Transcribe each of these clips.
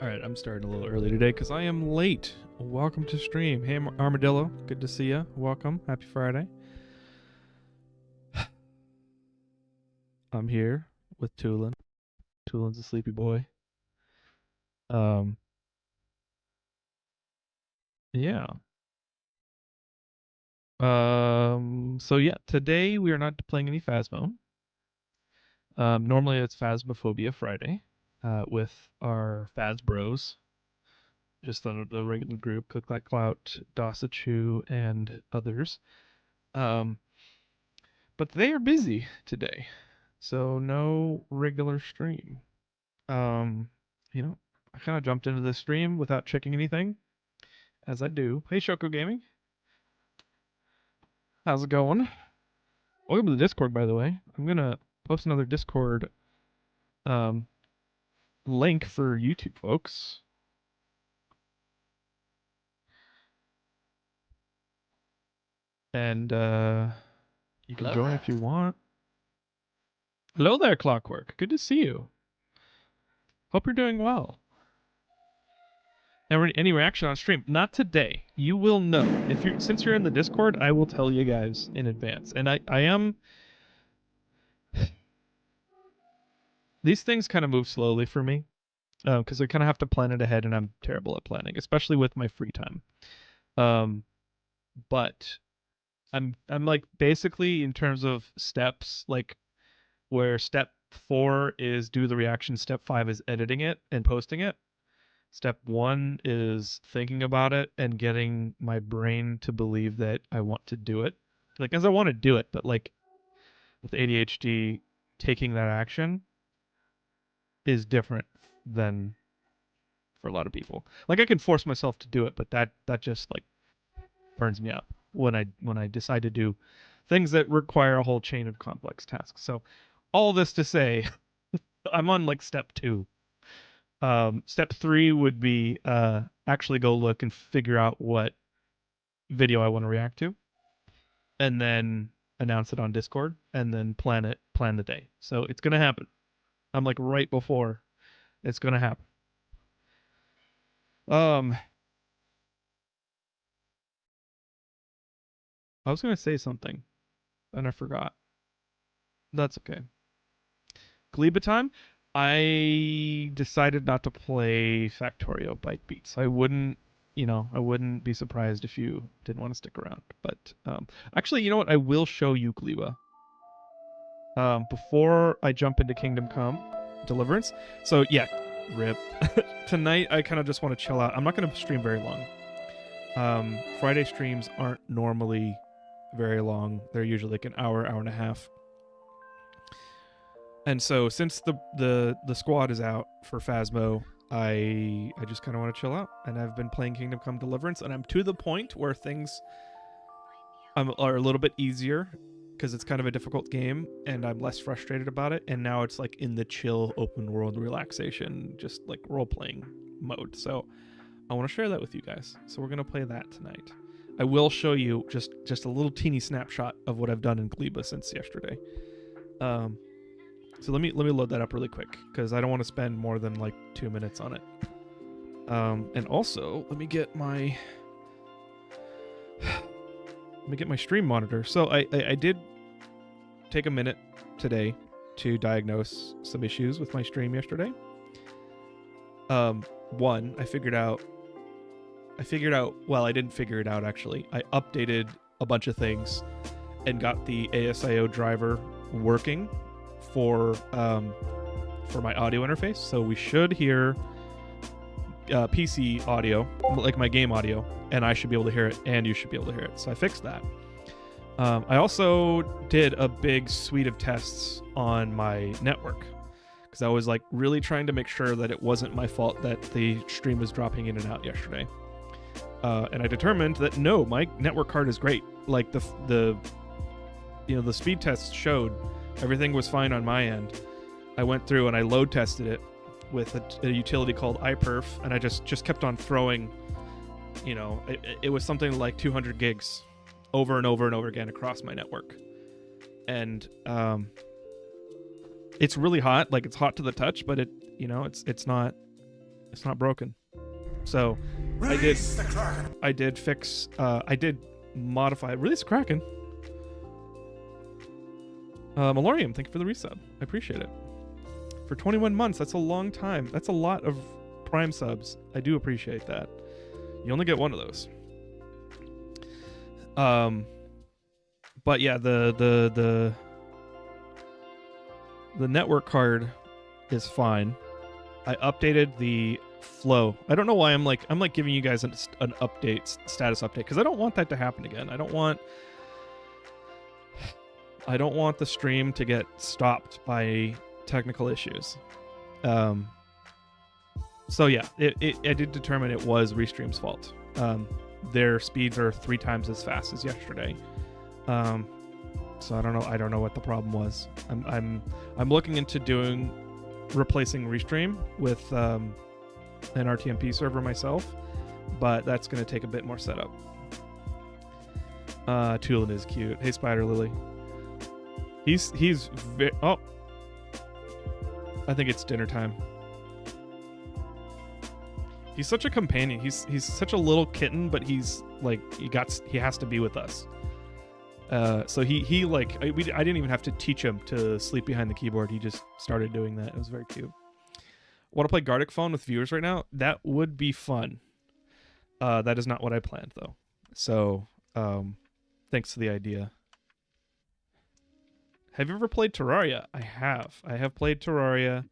All right, I'm starting a little early today because I am late. Welcome to stream. Hey, Armadillo. Good to see you. Welcome. Happy Friday. I'm here with Tulin. Tulin's a sleepy boy. Yeah. So yeah, today we are not playing any Phasmo. Normally it's Phasmophobia Friday, with our Phas Bros. Just the regular group, Cook Like Clout, Dossachu, and others. But they are busy today, so no regular stream. Um, I kind of jumped into the stream without checking anything, as I do. Hey, Shoko Gaming, how's it going? Welcome to the Discord, by the way. I'm gonna post another Discord um link for YouTube folks. And you can join if you want. Hello there, Clockwork. Good to see you. Hope you're doing well. Any reaction on stream? Not today. You will know. Since you're in the Discord, I will tell you guys in advance. And I am. These things kind of move slowly for me, because I kind of have to plan it ahead, and I'm terrible at planning, especially with my free time. But I'm like basically in terms of steps, like where step 4 is do the reaction, step 5 is editing it and posting it. Step 1 is thinking about it and getting my brain to believe that I want to do it. Like, as I want to do it, but like with ADHD, taking that action is different than for a lot of people. Like, I can force myself to do it, but that just like burns me up when I decide to do things that require a whole chain of complex tasks. So all this to say, I'm on like step 2. Step 3 would be actually go look and figure out what video I want to react to, and then announce it on Discord, and then plan the day. So it's gonna happen. I'm like right before it's gonna happen. I was gonna say something, and I forgot. That's okay. Gleba time. I decided not to play Factorio Bite Beats. I wouldn't be surprised if you didn't want to stick around. But actually, you know what? I will show you Gleba. Before I jump into Kingdom Come Deliverance. So yeah, rip. Tonight I kind of just want to chill out. I'm not going to stream very long. Friday streams aren't normally very long. They're usually like an hour and a half. And so since the squad is out for Phasmo, I just kind of want to chill out. And I've been playing Kingdom Come Deliverance, and I'm to the point where things are a little bit easier because it's kind of a difficult game, and I'm less frustrated about it. And now it's like in the chill, open world relaxation, just like role playing mode. So I want to share that with you guys. So we're gonna play that tonight. I will show you just a little teeny snapshot of what I've done in Gleba since yesterday. So let me load that up really quick because I don't want to spend more than like 2 minutes on it. And also let me get my stream monitor. So I did take a minute today to diagnose some issues with my stream yesterday. One, I figured out. Well, I didn't figure it out actually. I updated a bunch of things and got the ASIO driver working for my audio interface, so we should hear PC audio, like my game audio, and I should be able to hear it, and you should be able to hear it. So I fixed that. I also did a big suite of tests on my network because I was like really trying to make sure that it wasn't my fault that the stream was dropping in and out yesterday. And I determined that no, my network card is great. Like the speed tests showed everything was fine on my end. I went through and I load tested it with a utility called iPerf, and I just kept on throwing, it was something like 200 gigs over and over and over again across my network. And it's really hot, like it's hot to the touch, but it's not It's not broken. So I did fix, I did modify, release the Kraken. Malorium, thank you for the resub. I appreciate it. For 21 months, that's a long time. That's a lot of Prime subs. I do appreciate that. You only get one of those. But yeah, the network card is fine. I updated the flow. I don't know why I'm like giving you guys an update, status update, because I don't want that to happen again. I don't want the stream to get stopped by technical issues. So yeah, I did determine it was Restream's fault. Their speeds are 3 times as fast as yesterday. So I don't know what the problem was. I'm looking into replacing Restream with an RTMP server myself, but that's going to take a bit more setup. Tulin is cute. Hey, Spider Lily. Oh, I think it's dinner time. He's such a companion. He's such a little kitten, but he's like he has to be with us. So he like I didn't even have to teach him to sleep behind the keyboard. He just started doing that. It was very cute. Want to play Gartic Phone with viewers right now? That would be fun. That is not what I planned though. So thanks for the idea. Have you ever played Terraria? I have. I have played Terraria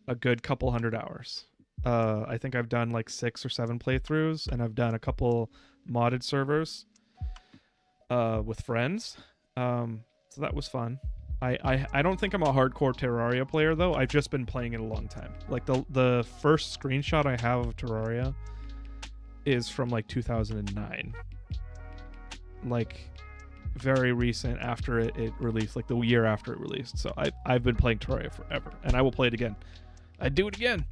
a good couple 100 hours. I think I've done like 6 or 7 playthroughs, and I've done a couple modded servers with friends. So that was fun. I don't think I'm a hardcore Terraria player though. I've just been playing it a long time. Like the first screenshot I have of Terraria is from like 2009. Like very recent after it released, like the year after it released. So I've been playing Terraria forever, and I will play it again. I'd do it again.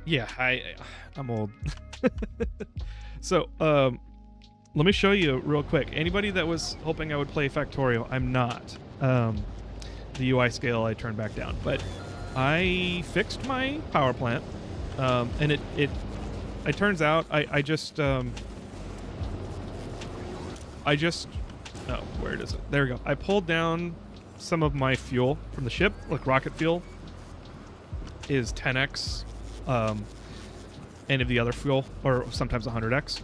Yeah, I'm old. So let me show you real quick. Anybody that was hoping I would play Factorio, I'm not. The UI scale I turned back down, but I fixed my power plant, and it turns out I just oh, where is it? There we go. I pulled down some of my fuel from the ship, like rocket fuel is 10x any of the other fuel, or sometimes 100x.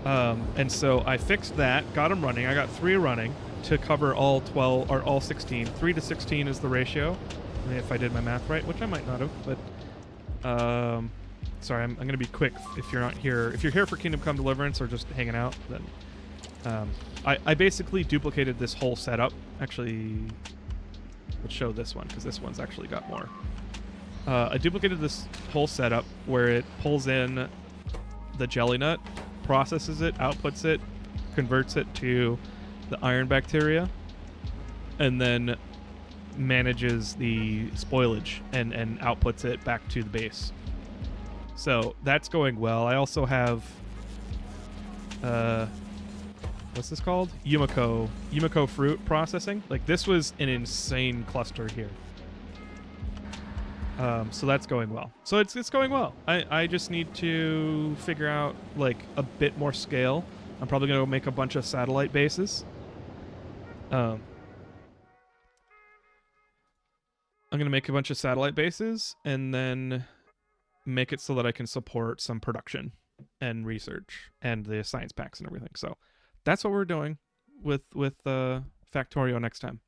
And so I fixed that, got them running. I got 3 running to cover all 12 or all 16. 3 to 16 is the ratio, if I did my math right, which I might not have. But sorry, I'm going to be quick. If you're not here, if you're here for Kingdom Come Deliverance or just hanging out, then I basically duplicated this whole setup. Actually, let's show this one because this one's actually got more. I duplicated this whole setup where it pulls in the jelly nut, processes it, outputs it, converts it to the iron bacteria, and then manages the spoilage and outputs it back to the base. So that's going well. I also have what's this called? Yumiko fruit processing. Like this was an insane cluster here. So that's going well. So it's going well. I just need to figure out like a bit more scale. I'm probably going to make a bunch of satellite bases. I'm going to make a bunch of satellite bases and then make it so that I can support some production and research and the science packs and everything. So that's what we're doing with Factorio next time.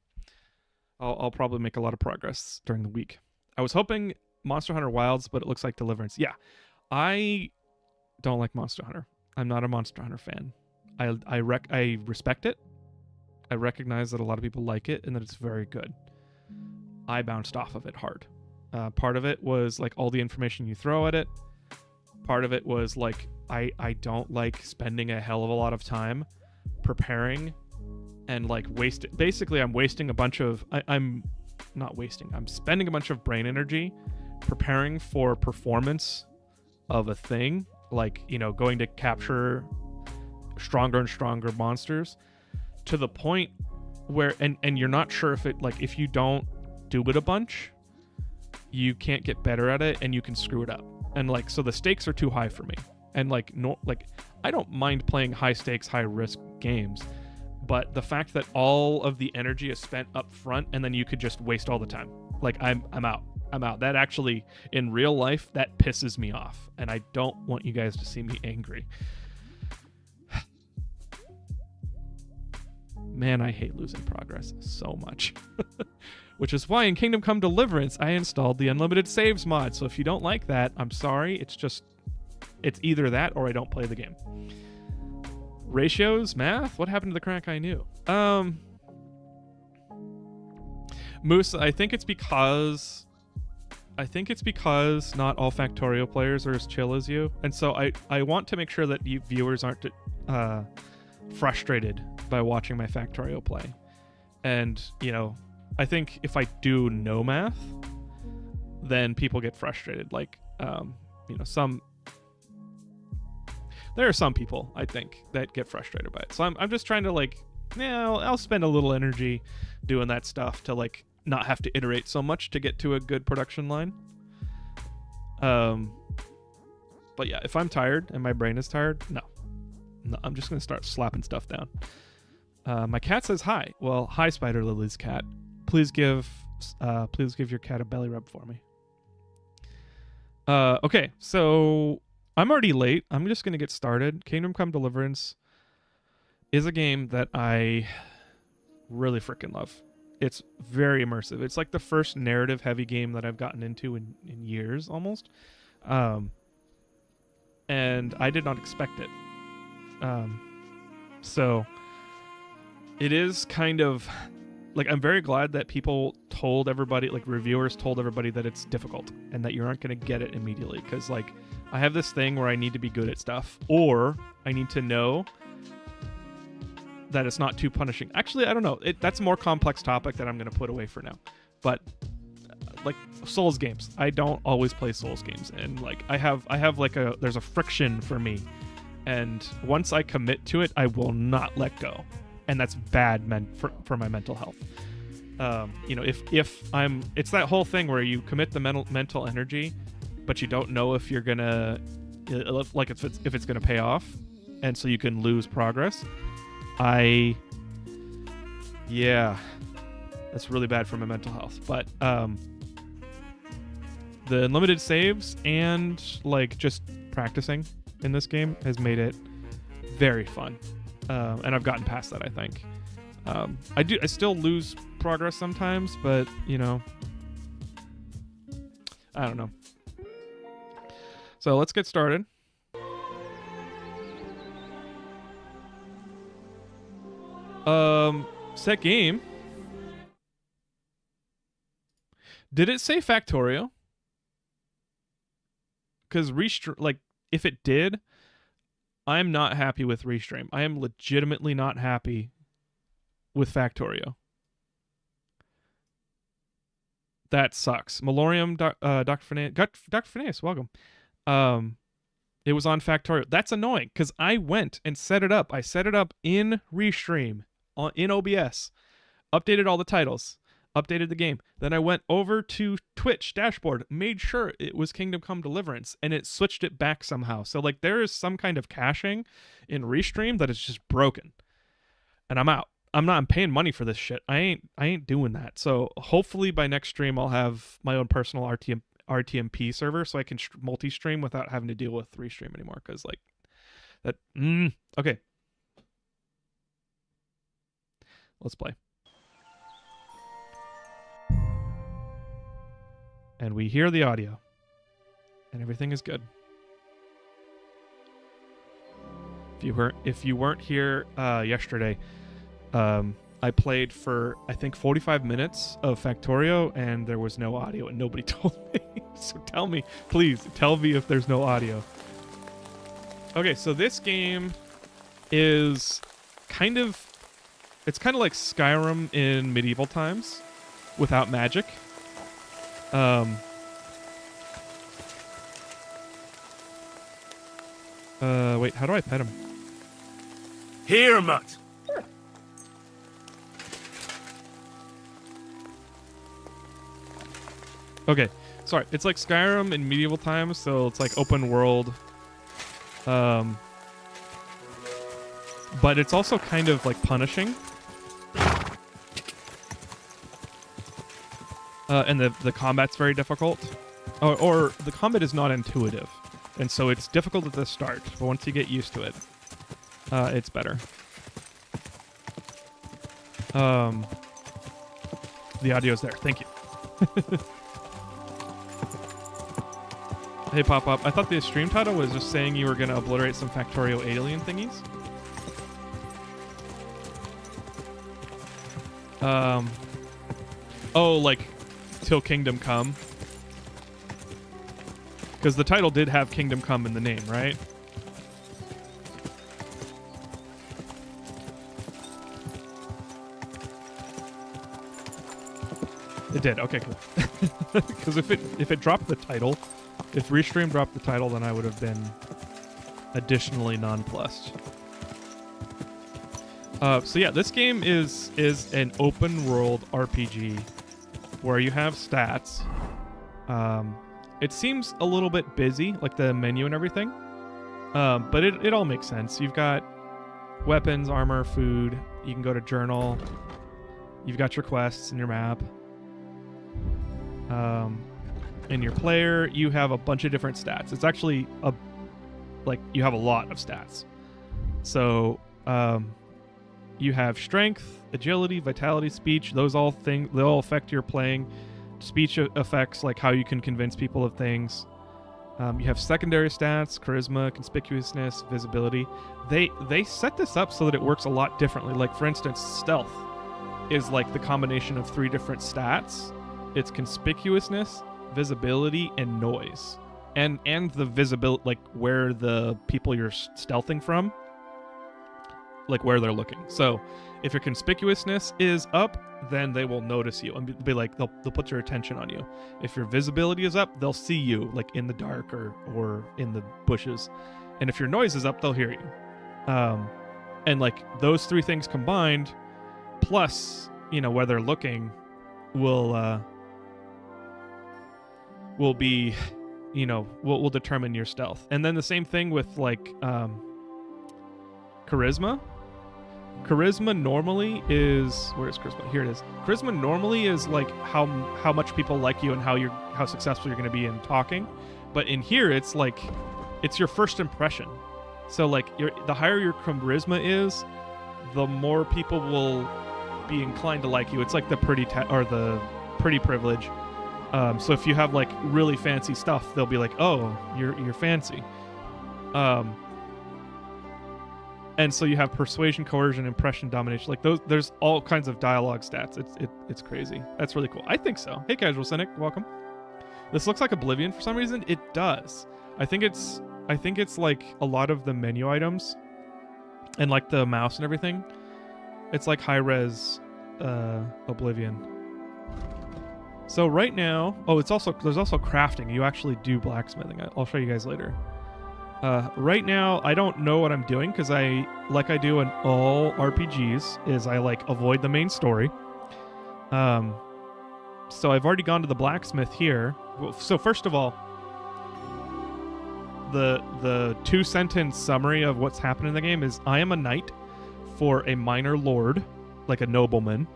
I'll probably make a lot of progress during the week. I was hoping Monster Hunter Wilds, but it looks like Deliverance. Yeah, I don't like Monster Hunter. I'm not a Monster Hunter fan. I respect it. I recognize that a lot of people like it and that it's very good. I bounced off of it hard. Part of it was like all the information you throw at it. Part of it was like I don't like spending a hell of a lot of time preparing and like basically I'm wasting a bunch of I'm spending a bunch of brain energy preparing for performance of a thing, like, you know, going to capture stronger and stronger monsters to the point where and you're not sure if it, like, if you don't do it a bunch, you can't get better at it and you can screw it up. And like, so the stakes are too high for me. And like, no, like I don't mind playing high stakes, high risk games, but the fact that all of the energy is spent up front and then you could just waste all the time. Like I'm out. That actually, in real life, that pisses me off. And I don't want you guys to see me angry. Man, I hate losing progress so much. Which is why in Kingdom Come Deliverance, I installed the Unlimited Saves mod. So if you don't like that, I'm sorry. It's either that or I don't play the game. Ratios? Math? What happened to the crack I knew? Moose, I think it's because not all Factorio players are as chill as you. And so I want to make sure that you viewers aren't frustrated by watching my Factorio play. And, you know, I think if I do no math, then people get frustrated. Like, you know, there are some people, I think, that get frustrated by it. So I'm just trying to, like, yeah, I'll spend a little energy doing that stuff to, like, not have to iterate so much to get to a good production line. But yeah, if I'm tired and my brain is tired, no, I'm just gonna start slapping stuff down. My cat says hi. Well, hi, Spider Lily's cat. Please give your cat a belly rub for me. Okay, so I'm already late. I'm just gonna get started. Kingdom Come Deliverance is a game that I really freaking love. It's very immersive. It's like the first narrative heavy game that I've gotten into in years almost. And I did not expect it. So it is kind of like, I'm very glad that people told everybody, like reviewers told everybody that it's difficult and that you aren't going to get it immediately. Cause like I have this thing where I need to be good at stuff, or I need to know that it's not too punishing. Actually, I don't know. That's a more complex topic that I'm going to put away for now. But like Souls games, I don't always play Souls games, and like I have like there's a friction for me, and once I commit to it, I will not let go, and that's bad for my mental health. You know, if I'm, it's that whole thing where you commit the mental energy, but you don't know if you're gonna like if it's gonna pay off, and so you can lose progress. Yeah, that's really bad for my mental health. But the unlimited saves and like just practicing in this game has made it very fun, and I've gotten past that. I think I still lose progress sometimes, but you know, I don't know. So let's get started. Set game. Did it say Factorio? Because like, if it did, I'm not happy with Restream. I am legitimately not happy with Factorio. That sucks. Malorium, Dr. Phineas, welcome. It was on Factorio. That's annoying because I went and set it up. I set it up in Restream in OBS, updated all the titles, updated the game. Then I went over to Twitch dashboard, made sure it was Kingdom Come Deliverance, and it switched it back somehow. So like there is some kind of caching in Restream that is just broken, and I'm out. I'm paying money for this shit. I ain't doing that. So hopefully by next stream I'll have my own personal RTMP server so I can multi-stream without having to deal with Restream anymore. Because like that. Okay. Let's play. And we hear the audio. And everything is good. If you weren't here yesterday, I played for I think 45 minutes of Factorio and there was no audio and nobody told me. So tell me, please tell me if there's no audio. Okay, so this game is it's kind of like Skyrim in medieval times without magic. Wait, how do I pet him? Here, mutt. Okay, sorry, it's like Skyrim in medieval times, so it's like open world. Um, but it's also kind of like punishing. And the combat's very difficult. Or the combat is not intuitive. And so it's difficult at the start, but once you get used to it, it's better. The audio's there. Thank you. Hey, Pop Up. I thought the stream title was just saying you were going to obliterate some Factorio alien thingies. Oh, like, till Kingdom Come. Because the title did have Kingdom Come in the name, right? It did. Okay, cool. Because if it dropped the title, if Restream dropped the title, then I would have been additionally nonplussed. So yeah, this game is an open world RPG where you have stats. It seems a little bit busy, like the menu and everything. But it all makes sense. You've got weapons, armor, food. You can go to journal. You've got your quests and your map. In your player, you have a bunch of different stats. It's actually you have a lot of stats. So you have strength, agility, vitality, speech. Those all things, they all affect your playing. Speech affects like how you can convince people of things. You have secondary stats, charisma, conspicuousness, visibility. They set this up so that it works a lot differently. Like for instance, stealth is like the combination of 3 different stats. It's conspicuousness, visibility, and noise. And the visibility, like where the people you're stealthing from, like where they're looking. So if your conspicuousness is up, then they will notice you and be like, they'll put your attention on you. If your visibility is up, they'll see you like in the dark or in the bushes. And if your noise is up, they'll hear you. And like those 3 things combined, plus, where they're looking, will be, will determine your stealth. And then the same thing with like charisma. Charisma normally is, where's charisma? Here it is. Charisma normally is like how much people like you and how successful you're going to be in talking. But in here, it's like it's your first impression. So like the higher your charisma is, the more people will be inclined to like you. It's like the pretty the pretty privilege. So if you have like really fancy stuff, they'll be like, "Oh, you're fancy." And so you have persuasion, coercion, impression, domination. Like those, there's all kinds of dialogue stats. It's crazy. That's really cool. I think so. Hey, Casual Cynic, welcome. This looks like Oblivion for some reason. It does. I think it's like a lot of the menu items, and like the mouse and everything. It's like high res Oblivion. So right now, there's also crafting. You actually do blacksmithing. I'll show you guys later. Right now, I don't know what I'm doing because I do in all RPGs, is I like avoid the main story. So I've already gone to the blacksmith here. So first of all, the 2-sentence summary of what's happened in the game is I am a knight for a minor lord, like a nobleman.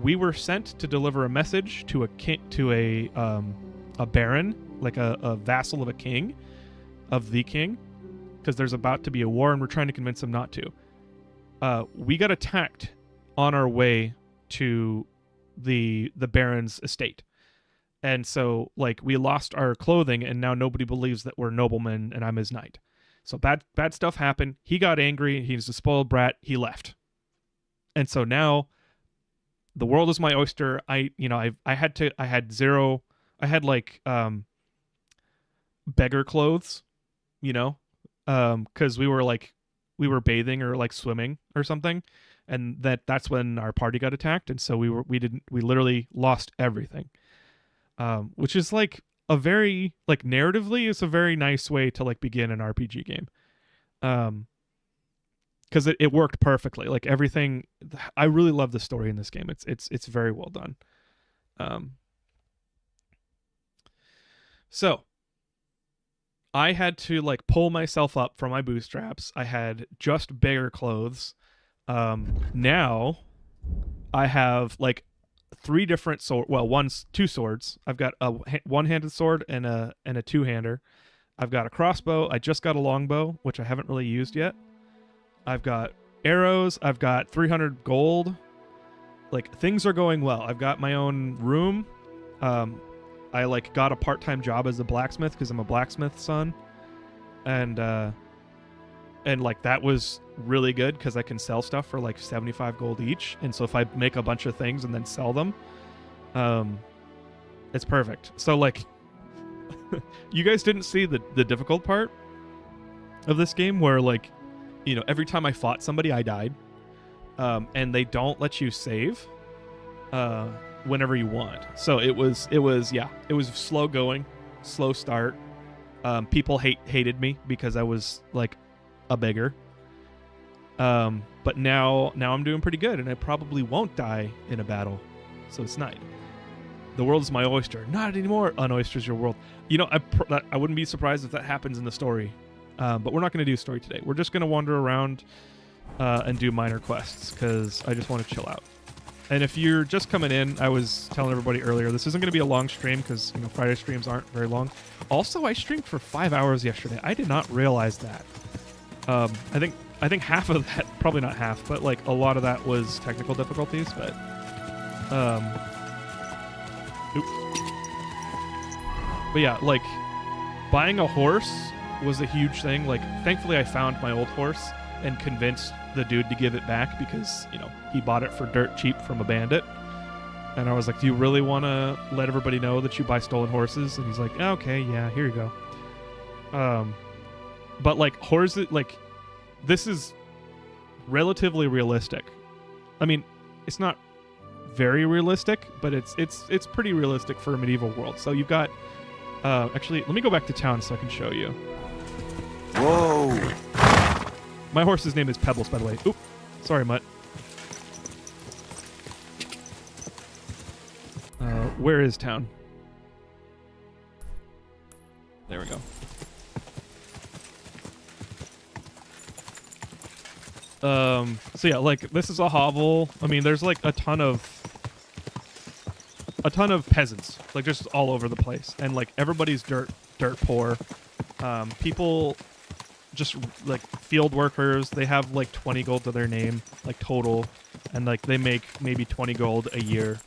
We were sent to deliver a message to a baron, like a vassal of a king. Of the king, because there's about to be a war and we're trying to convince him not to. We got attacked on our way to the baron's estate, and so like we lost our clothing and now nobody believes that we're noblemen and I'm his knight. So bad stuff happened. He got angry. He's a spoiled brat. He left, and so now the world is my oyster. I had like beggar clothes, because we were bathing or like swimming or something, and that's when our party got attacked, and so we literally lost everything, which is like a very, like, narratively is a very nice way to like begin an RPG game, because it worked perfectly. Like everything, I really love the story in this game. It's very well done. So I had to like pull myself up from my bootstraps. I had just bigger clothes. Now I have like three different two swords. I've got a one-handed sword and a two-hander. I've got a crossbow. I just got a longbow, which I haven't really used yet. I've got arrows. I've got 300 gold. Like, things are going well. I've got my own room. I like got a part-time job as a blacksmith because I'm a blacksmith's son, and like that was really good because I can sell stuff for like 75 gold each. And so if I make a bunch of things and then sell them, it's perfect. So like, you guys didn't see the difficult part of this game where like, you know, every time I fought somebody, I died. And they don't let you save whenever you want. So it was slow going, slow start. People hated me because I was like a beggar. But now I'm doing pretty good, and I probably won't die in a battle. So it's nice. The world is my oyster. Not anymore. An oyster's your world. You know, I wouldn't be surprised if that happens in the story. But we're not going to do a story today. We're just going to wander around and do minor quests because I just want to chill out. And if you're just coming in, I was telling everybody earlier, this isn't going to be a long stream because, you know, Friday streams aren't very long. Also, I streamed for 5 hours yesterday. I did not realize that. I think half of that, probably not half, but like a lot of that was technical difficulties. But yeah, like buying a horse was a huge thing. Like, thankfully I found my old horse and convinced the dude to give it back because, you know, he bought it for dirt cheap from a bandit. And I was like, do you really want to let everybody know that you buy stolen horses? And he's like, oh, okay, yeah, here you go. But like horses, like, this is relatively realistic. I mean, it's not very realistic, but it's pretty realistic for a medieval world. So you've got actually, let me go back to town so I can show you. Whoa. My horse's name is Pebbles, by the way. Oop. Sorry, Mutt. Where is town? There we go. So yeah, like, this is a hovel. I mean, there's like a ton of peasants, like, just all over the place, and like everybody's dirt poor. People just like field workers, they have like 20 gold to their name, like total, and like they make maybe 20 gold a year.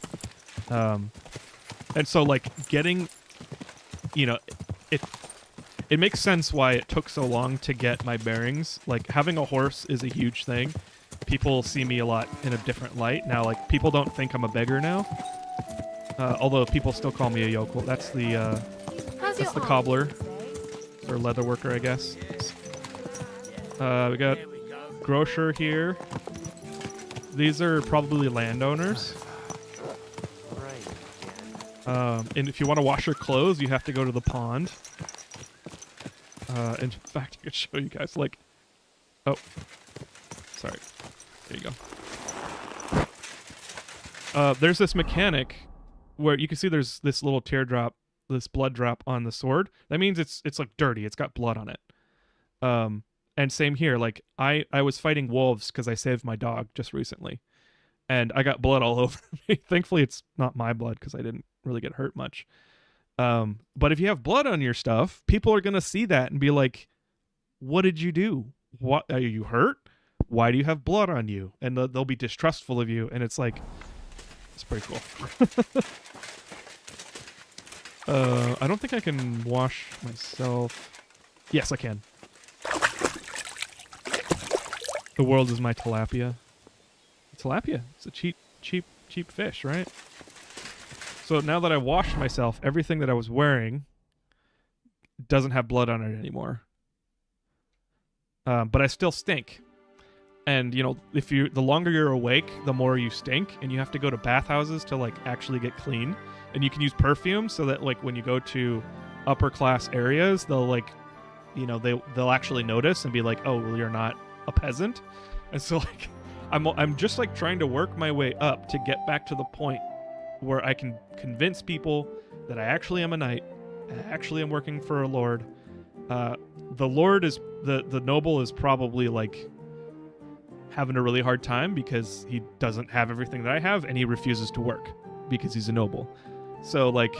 And so like getting, you know, it makes sense why it took so long to get my bearings. Like, having a horse is a huge thing. People see me a lot in a different light now. Like, people don't think I'm a beggar now, although people still call me a yokel. That's the cobbler or leather worker, I guess. We got grocer here. These are probably landowners. And if you want to wash your clothes, you have to go to the pond. In fact, I could show you guys, like... Oh. Sorry. There you go. There's this mechanic where you can see there's this little teardrop, this blood drop on the sword. That means it's like dirty. It's got blood on it. And same here. Like, I was fighting wolves because I saved my dog just recently. And I got blood all over me. Thankfully, it's not my blood because I didn't really get hurt much. But if you have blood on your stuff, people are going to see that and be like, what did you do? What, are you hurt? Why do you have blood on you? And they'll be distrustful of you. And it's like, it's pretty cool. I don't think I can wash myself. Yes, I can. The world is my tilapia. Tilapia. It's a cheap fish, right? So now that I washed myself, everything that I was wearing doesn't have blood on it anymore. But I still stink. And, you know, the longer you're awake, the more you stink, and you have to go to bathhouses to like actually get clean. And you can use perfume so that like when you go to upper class areas, they'll like, you know, they'll actually notice and be like, oh, well, you're not a peasant. And so like I'm just like trying to work my way up to get back to the point where I can convince people that I actually am a knight actually am working for a lord. The lord is the noble is probably like having a really hard time because he doesn't have everything that I have, and he refuses to work because he's a noble. So like,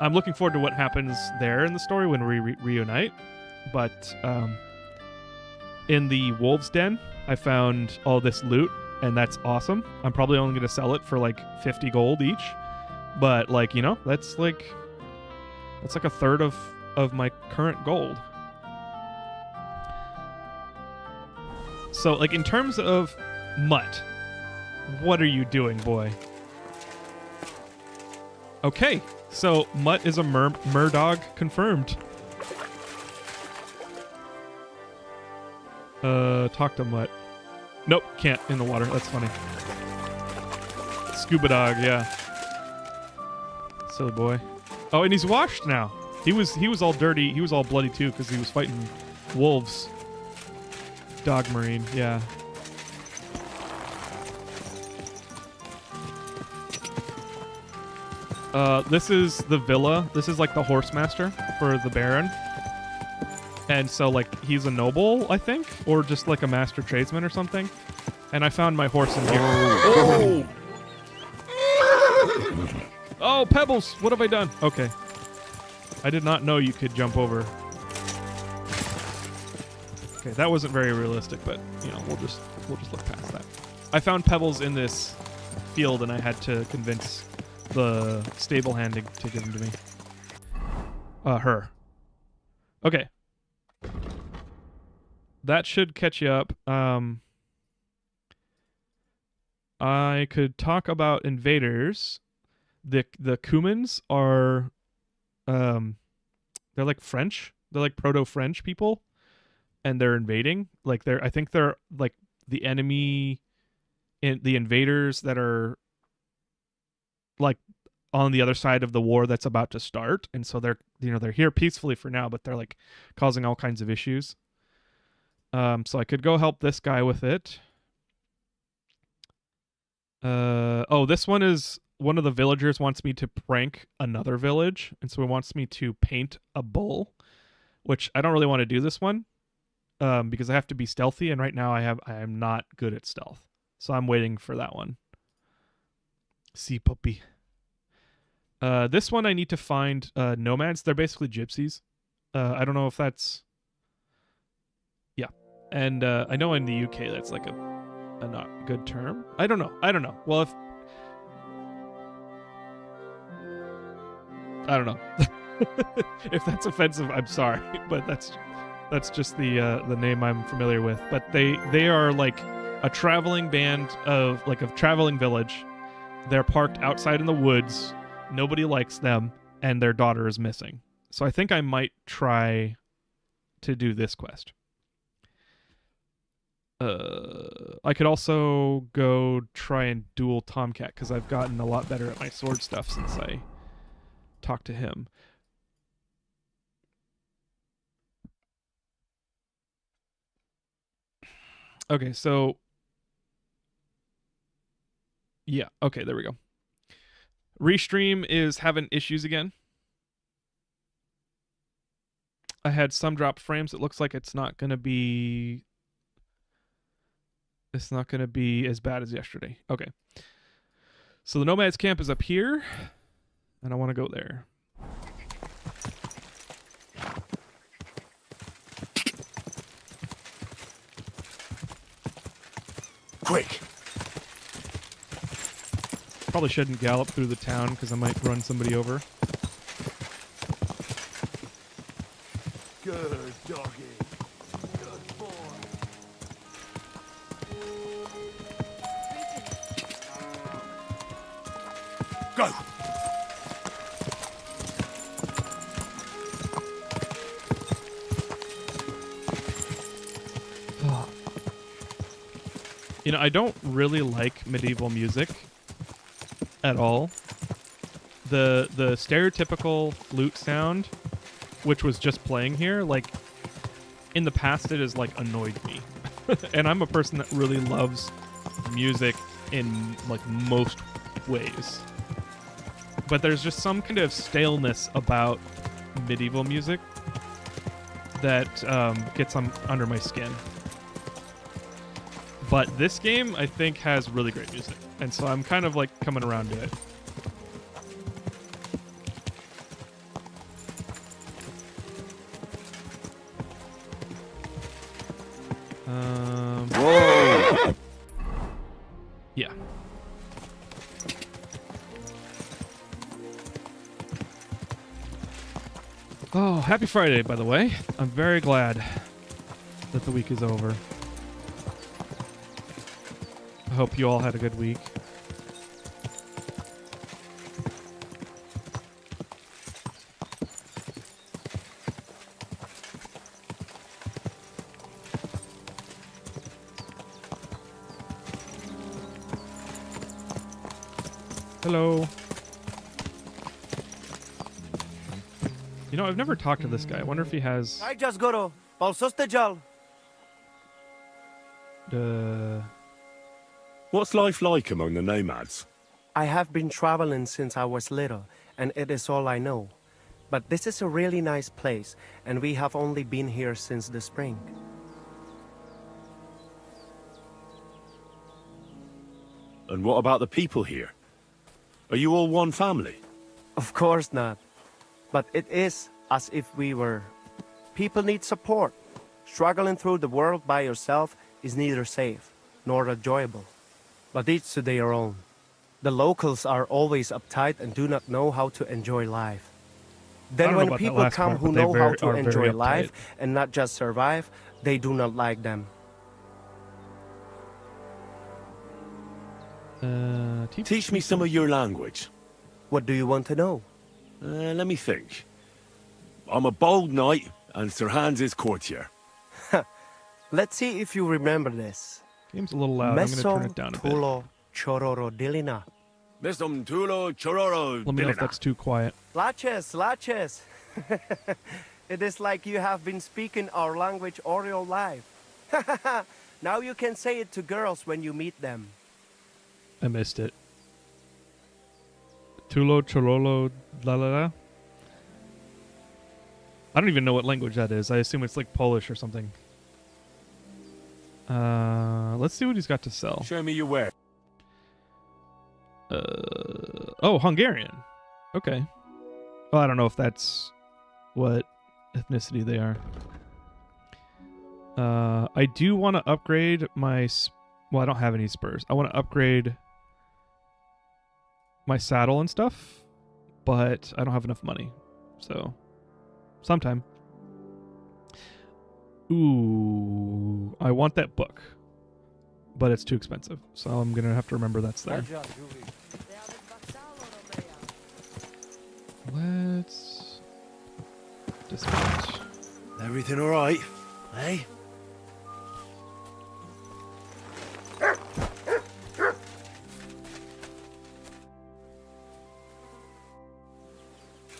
I'm looking forward to what happens there in the story when we reunite. But in the wolves' den, I found all this loot, and that's awesome. I'm probably only going to sell it for like 50 gold each, but like, you know, that's like a third of my current gold. So like, in terms of Mutt, what are you doing, boy? Okay, so Mutt is a murdog confirmed. Talk to Mutt. Nope, can't in the water. That's funny. Scuba dog, yeah. Silly boy. Oh, and he's washed now. He was all dirty. He was all bloody too because he was fighting wolves. Dog marine, yeah. This is the villa. This is like the horse master for the Baron. And so, like, he's a noble, I think, or just like a master tradesman or something. And I found my horse in here. Oh! Oh, Pebbles! What have I done? Okay. I did not know you could jump over. Okay, that wasn't very realistic, but, you know, we'll just look past that. I found Pebbles in this field, and I had to convince the stable hand to give him to me. Her. Okay. That should catch you up. I could talk about invaders. The Cumans are, they're like French. They're like proto-French people, and they're invading. Like I think they're like the enemy, the invaders that are like on the other side of the war that's about to start, and so they're here peacefully for now, but they're like causing all kinds of issues. So I could go help this guy with it. Oh, this one is one of the villagers wants me to prank another village, and so he wants me to paint a bull, which I don't really want to do this one, because I have to be stealthy, and right now I am not good at stealth, so I'm waiting for that one. See, puppy. This one I need to find nomads. They're basically gypsies. I don't know if that's... Yeah. And I know in the UK that's like a not good term. I don't know. Well, if... I don't know. If that's offensive, I'm sorry. But that's just the name I'm familiar with. But they are like a traveling band of... like a traveling village. They're parked outside in the woods. Nobody likes them, and their daughter is missing. So I think I might try to do this quest. I could also go try and duel Tomcat, because I've gotten a lot better at my sword stuff since I talked to him. Okay, so... yeah, okay, there we go. Restream is having issues again. I had some dropped frames. It looks like it's not going to be... it's not going to be as bad as yesterday. Okay. So the Nomads camp is up here, and I want to go there. Quick! Probably shouldn't gallop through the town because I might run somebody over. Good doggy. Good boy. Go! You know, I don't really like medieval music at all. The stereotypical flute sound, which was just playing here, like in the past it has like annoyed me. And I'm a person that really loves music in like most ways. but there's just some kind of staleness about medieval music that gets under my skin. But this game, I think, has really great music, and so I'm kind of like coming around to it. Whoa! Yeah. Oh, happy Friday, by the way. I'm very glad that the week is over. I hope you all had a good week. Hello. You know, I've never talked to this guy. I wonder if he has I just goro. Balsostejal. What's life like among the nomads? I have been traveling since I was little, and it is all I know. But this is a really nice place, and we have only been here since the spring. And what about the people here? Are you all one family? Of course not. But it is as if we were. People need support. Struggling through the world by yourself is neither safe nor enjoyable. But each to their own. The locals are always uptight and do not know how to enjoy life. I Then don't know when about that people last come part, who but they know how are to very enjoy uptight. life and not just survive, they do not like them. Teach me some of your language. What do you want to know? Let me think. I'm a bold knight, and Sir Hans is courtier. Let's see if you remember this. Game's a little loud. I'm going to turn it down a bit. Tulo chororo dilina. Mistum tulo chororo. Let me know if dilina. that's too quiet. Laches, laches. It is like you have been speaking our language all your life. Now you can say it to girls when you meet them. I missed it. Tulo, Chololo, la la la. I don't even know what language that is. I assume it's like Polish or something. Let's see what he's got to sell. Show me your wares. Oh, Hungarian. Okay. Well, I don't know if that's what ethnicity they are. I do want to upgrade my... Well, I don't have any spurs. I want to upgrade my saddle and stuff, but I don't have enough money. So, sometime. Ooh, I want that book, but it's too expensive. So I'm going to have to remember that's there. Let's dispatch. Everything all right? Hey?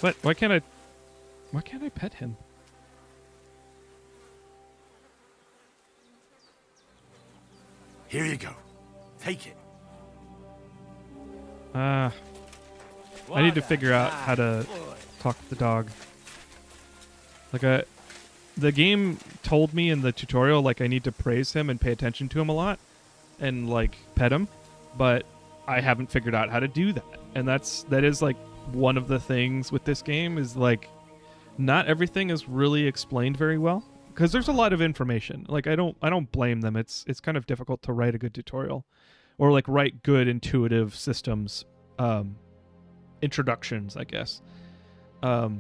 What? Why can't I pet him? Here you go. Take it. I need to figure out how to talk to the dog. Like the game told me in the tutorial, like I need to praise him and pay attention to him a lot and like pet him, but I haven't figured out how to do that. And that is like one of the things with this game is like not everything is really explained very well because there's a lot of information. Like I don't blame them. It's kind of difficult to write a good tutorial or like write good intuitive systems introductions, I guess. But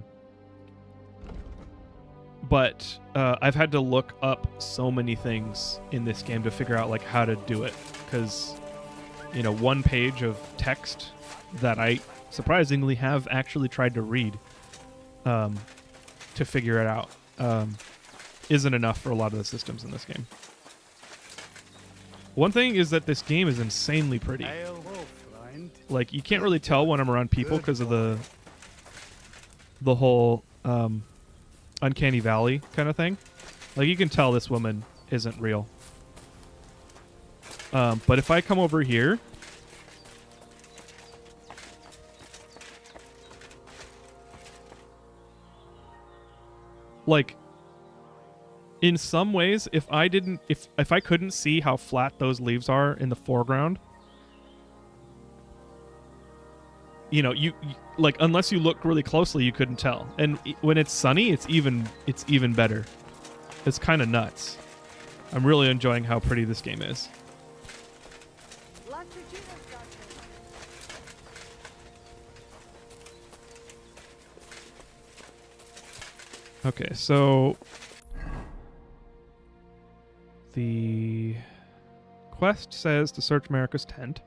I've had to look up so many things in this game to figure out like how to do it because one page of text that I surprisingly have actually tried to read to figure it out isn't enough for a lot of the systems in this game. One thing is that this game is insanely pretty. Like you can't really tell when I'm around people because of the whole uncanny valley kind of thing. Like you can tell this woman isn't real. But if I come over here like, in some ways, if I couldn't see how flat those leaves are in the foreground, you know, you like, unless you look really closely, you couldn't tell. And when it's sunny, it's even better. It's kind of nuts. I'm really enjoying how pretty this game is. Okay, so the quest says to search Marika's tent.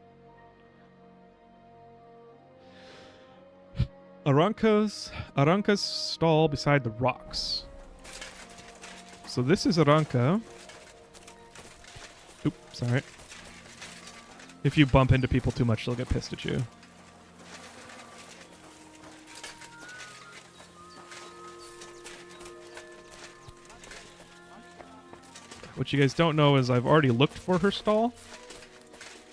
Aranka's stall beside the rocks. So this is Aranka. Oop, sorry. If you bump into people too much, they'll get pissed at you. What you guys don't know is I've already looked for her stall,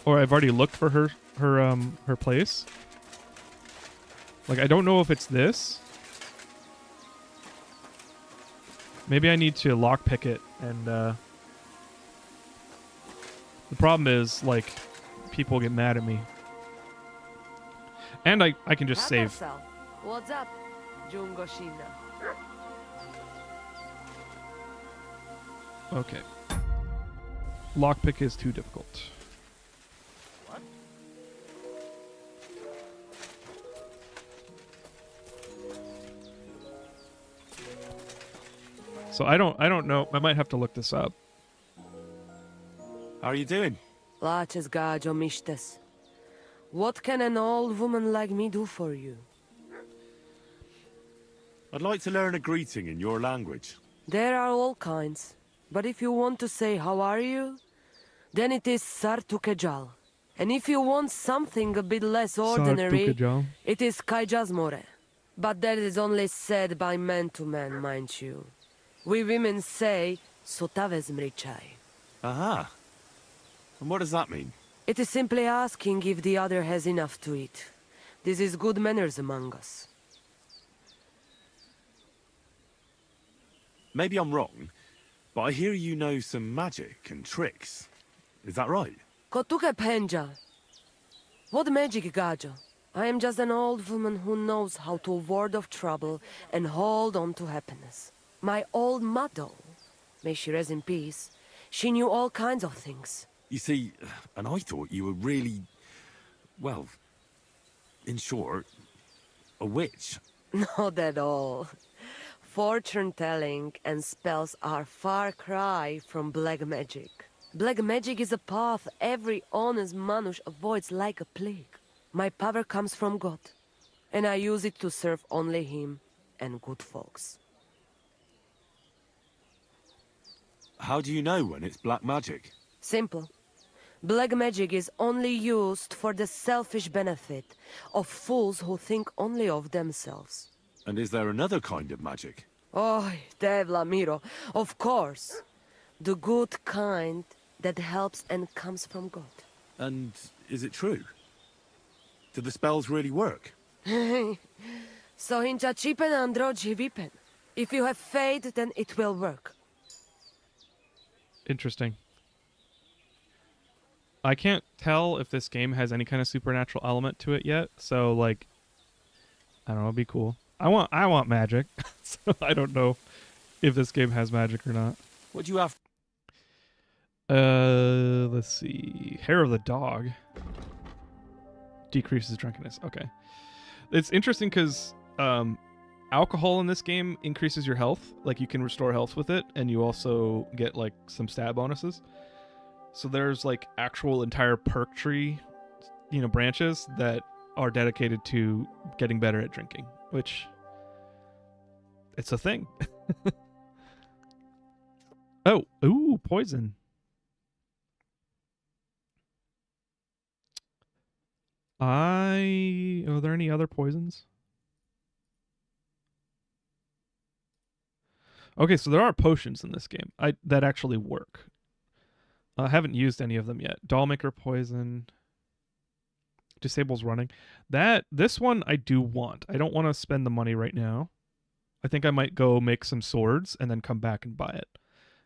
or I've already looked for her place. Like, I don't know if it's this. Maybe I need to lockpick it, and the problem is, like, people get mad at me. And I can just save. What's up, Jungo Shina? Okay. Lockpick is too difficult. What? So I don't know. I might have to look this up. How are you doing? Laches gajo mishtes. What can an old woman like me do for you? I'd like to learn a greeting in your language. There are all kinds. But if you want to say how are you, then it is Sartukejal. And if you want something a bit less ordinary, Sartukejal. it is Kaijazmore. But that is only said by man to man, mind you. We women say Sotavezmrichai. Aha. And what does that mean? It is simply asking if the other has enough to eat. This is good manners among us. Maybe I'm wrong, but I hear you know some magic and tricks. Is that right? Kotuke Penja. What magic, Gajo? I am just an old woman who knows how to ward off trouble and hold on to happiness. My old mother, may she rest in peace, she knew all kinds of things. You see, and I thought you were really, well, in short, a witch. Not at all. Fortune-telling and spells are far cry from black magic. Black magic is a path every honest manush avoids like a plague. My power comes from God, and I use it to serve only Him and good folks. How do you know when it's black magic? Simple. Black magic is only used for the selfish benefit of fools who think only of themselves. And is there another kind of magic? Oh, Devla Miro, of course. The good kind that helps and comes from God. And is it true? Do the spells really work? So hincha chipen androji vipen. If you have faith, then it will work. Interesting. I can't tell if this game has any kind of supernatural element to it yet, so like, I don't know, it'd be cool. I want magic, so I don't know if this game has magic or not. What do you have? Let's see. Hair of the dog decreases drunkenness. Okay, it's interesting because alcohol in this game increases your health. Like, you can restore health with it, and you also get like some stat bonuses. So there's like actual entire perk tree, branches that are dedicated to getting better at drinking, which it's a thing. Oh, ooh, poison. Are there any other poisons? Okay, so there are potions in this game that actually work. I haven't used any of them yet. Dollmaker poison. Disables running. This one I do want. I don't want to spend the money right now. I think I might go make some swords and then come back and buy it.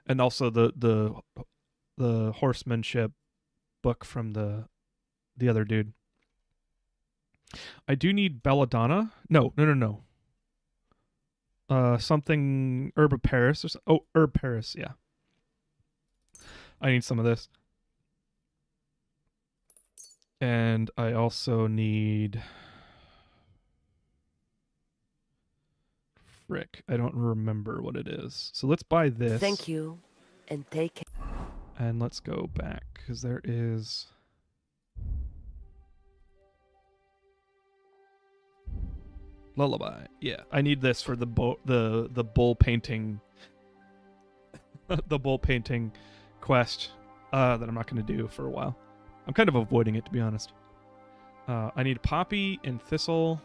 And also the horsemanship book from the other dude. I do need belladonna. No. Something herb of Paris herb Paris. Yeah, I need some of this, and I also need. Frick, I don't remember what it is. So let's buy this. Thank you, and take care. And let's go back because there is. Lullaby. Yeah, I need this for the bull painting. The bull painting quest that I'm not going to do for a while. I'm kind of avoiding it, to be honest. I need poppy and thistle,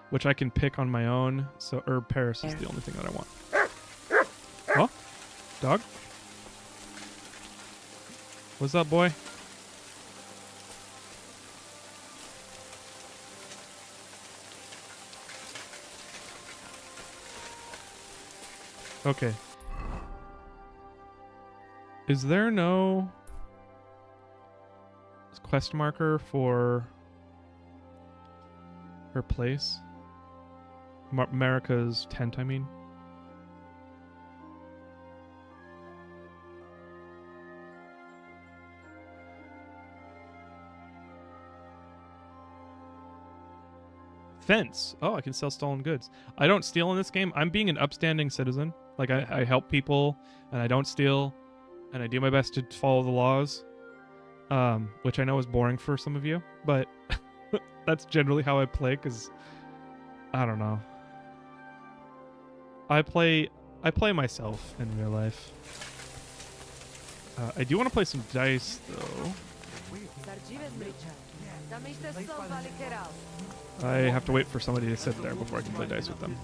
which I can pick on my own. So herb Paris is the only thing that I want. Oh, dog. What's up, boy? Okay. Is there no quest marker for her place? Marika's tent, I mean. Fence. Oh, I can sell stolen goods. I don't steal in this game. I'm being an upstanding citizen. Like, I help people, and I don't steal, and I do my best to follow the laws, which I know is boring for some of you, but that's generally how I play, because, I don't know. I play myself in real life. I do want to play some dice, though. I have to wait for somebody to sit there before I can play dice with them.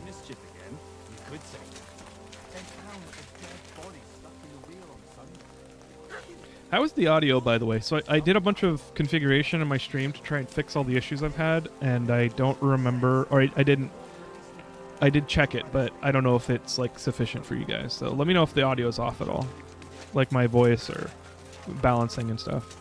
How is the audio, by the way? So I did a bunch of configuration in my stream to try and fix all the issues I've had, and I don't remember, or I did check it, but I don't know if it's like sufficient for you guys. So let me know if the audio is off at all, like my voice or balancing and stuff.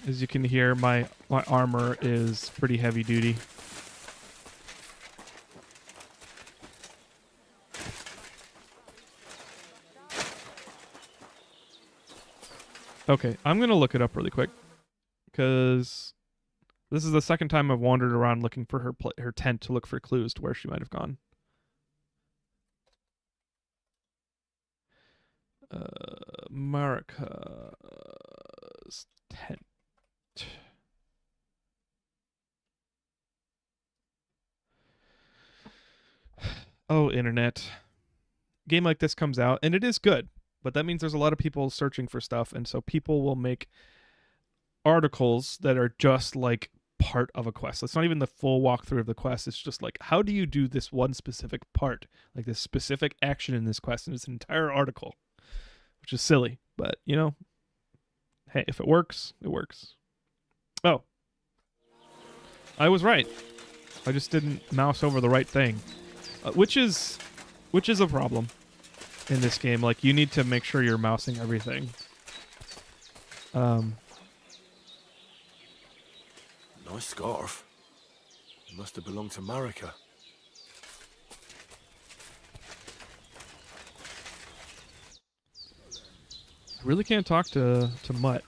As you can hear, my armor is pretty heavy duty. Okay, I'm going to look it up really quick, because this is the second time I've wandered around looking for her tent to look for clues to where she might have gone. Marika's tent. Oh, internet. Game like this comes out, and it is good, but that means there's a lot of people searching for stuff, and so people will make articles that are just like part of a quest. It's not even the full walkthrough of the quest. It's just like, how do you do this one specific part, like this specific action in this quest, and it's an entire article, which is silly, but you know, hey, if it works, it works. Oh, I was right. I just didn't mouse over the right thing, which is a problem in this game. Like, you need to make sure you're mousing everything. Nice scarf. It must have belonged to Marika. I really can't talk to Mutt.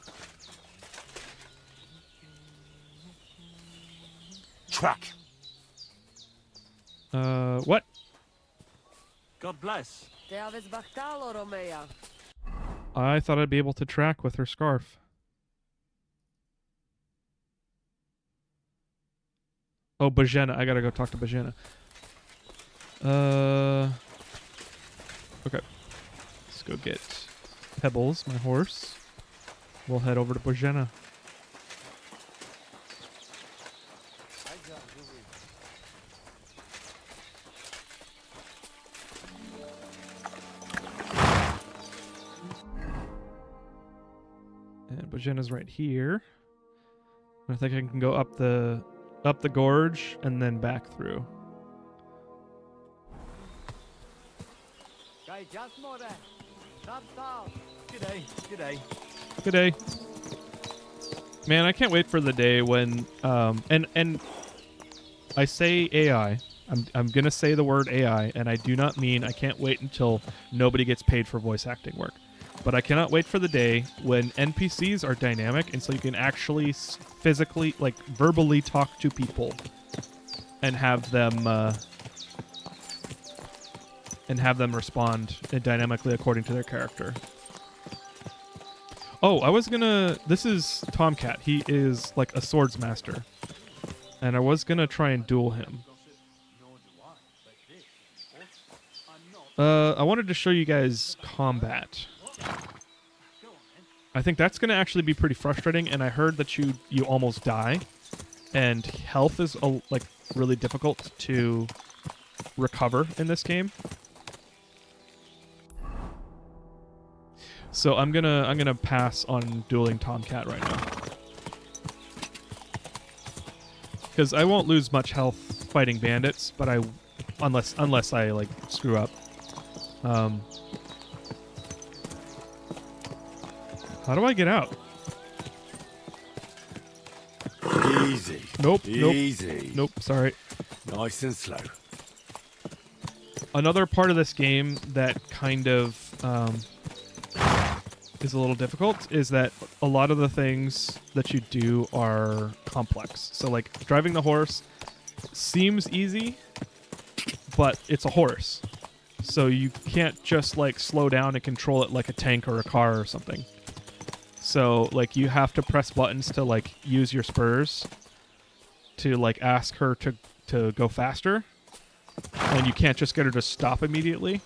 Track. What? God bless. I thought I'd be able to track with her scarf. Oh, Bajena. I gotta go talk to Bajena. Okay. Let's go get Pebbles, my horse. We'll head over to Bojena. And Bojena's right here. I think I can go up the gorge and then back through. Good day. Man, I can't wait for the day when and I say AI. I'm gonna say the word AI, and I do not mean I can't wait until nobody gets paid for voice acting work. But I cannot wait for the day when NPCs are dynamic, and so you can actually physically, like, verbally talk to people and have them respond dynamically according to their character. Oh, this is Tomcat. He is like a swords master, and I was gonna try and duel him. I wanted to show you guys combat. I think that's going to actually be pretty frustrating, and I heard that you almost die, and health is like really difficult to recover in this game. So I'm gonna pass on dueling Tomcat right now, because I won't lose much health fighting bandits, but unless I like screw up. How do I get out? Easy. Nope. Easy. Nope. Sorry. Nice and slow. Another part of this game that kind of is a little difficult is that a lot of the things that you do are complex. So, like, driving the horse seems easy, but it's a horse. So you can't just, like, slow down and control it like a tank or a car or something. So, like, you have to press buttons to, like, use your spurs to, like, ask her to go faster. And you can't just get her to stop immediately.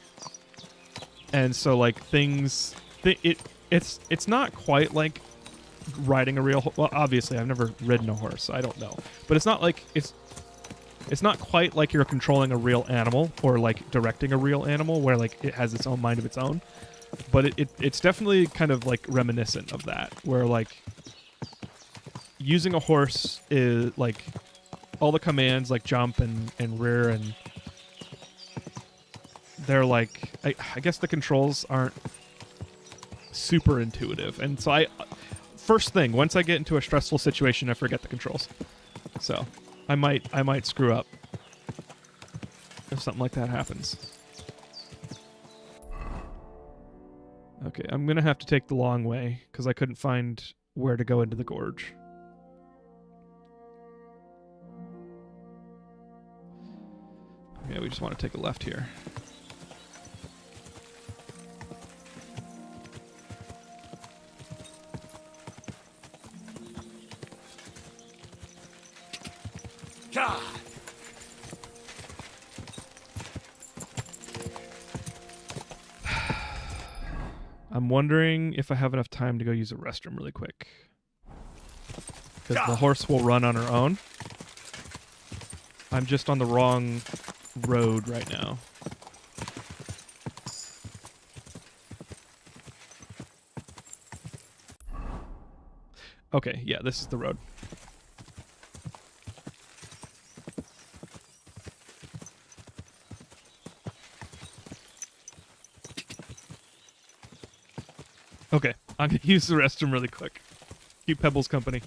And so, like, it's not quite like riding a real... Well, obviously, I've never ridden a horse, so I don't know. But it's not like... It's not quite like you're controlling a real animal or, like, directing a real animal where, like, it has its own mind of its own. But it's definitely kind of, like, reminiscent of that, where, like, using a horse is, like, all the commands, like, jump and rear, and they're, like, I guess the controls aren't super intuitive. And so first thing, once I get into a stressful situation, I forget the controls. So I might screw up if something like that happens. Okay, I'm going to have to take the long way because I couldn't find where to go into the gorge. Yeah, we just want to take a left here. God. I'm wondering if I have enough time to go use a restroom really quick. Because the horse will run on her own. I'm just on the wrong road right now. Okay, yeah, this is the road. Okay, I'm going to use the restroom really quick. Keep Pebbles company.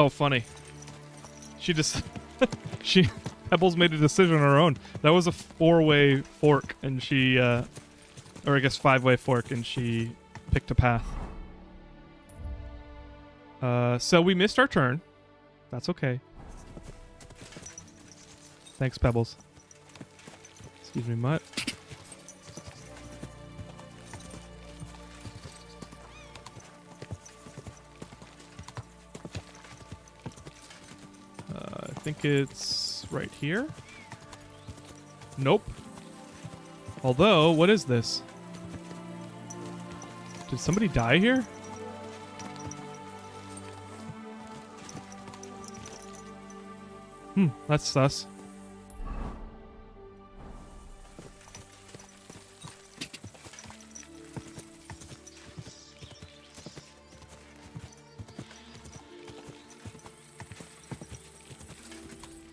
Oh, funny. She just... Pebbles made a decision on her own. That was a 4-way fork, and she... or I guess 5-way fork, and she picked a path. So we missed our turn. That's okay. Thanks, Pebbles. Excuse me, Mutt. I think it's right here. Nope. Although, what is this? Did somebody die here? That's sus.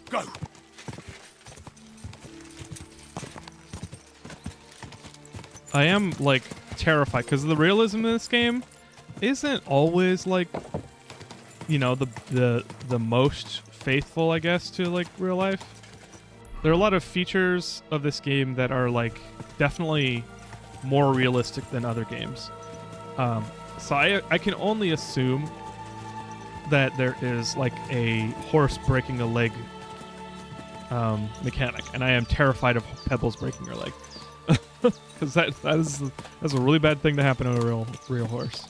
Go. I am, like, terrified because the realism in this game isn't always, like, you know, the most faithful, I guess, to, like, real life. There are a lot of features of this game that are, like, definitely more realistic than other games. So I can only assume that there is, like, a horse breaking a leg mechanic, and I am terrified of Pebbles breaking her leg. Because that's a really bad thing to happen to a real horse.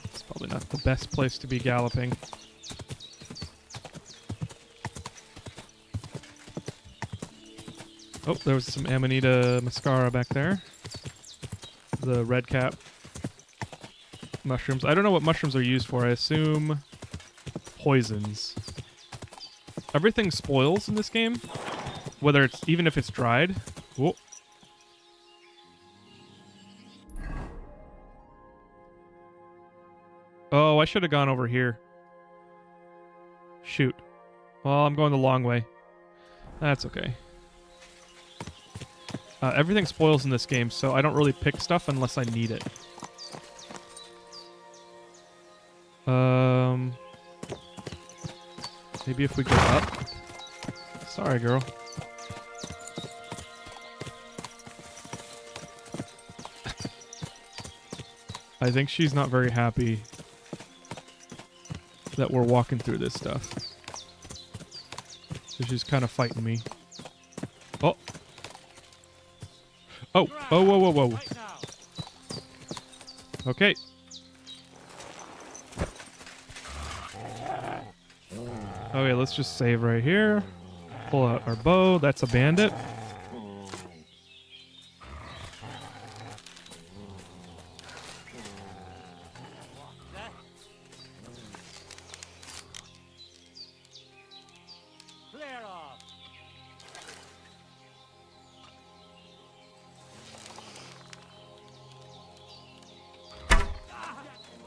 It's probably not the best place to be galloping. Oh, there was some Amanita muscara back there. The red cap mushrooms. I don't know what mushrooms are used for. I assume poisons. Everything spoils in this game, whether it's even if it's dried. Whoa. Oh, I should have gone over here. Shoot. Well, I'm going the long way. That's okay. Everything spoils in this game, so I don't really pick stuff unless I need it. Maybe if we go up. Sorry, girl. I think she's not very happy that we're walking through this stuff. So she's kind of fighting me. Oh. Oh, oh, whoa, whoa, whoa. Okay. Okay, let's just save right here. Pull out our bow. That's a bandit.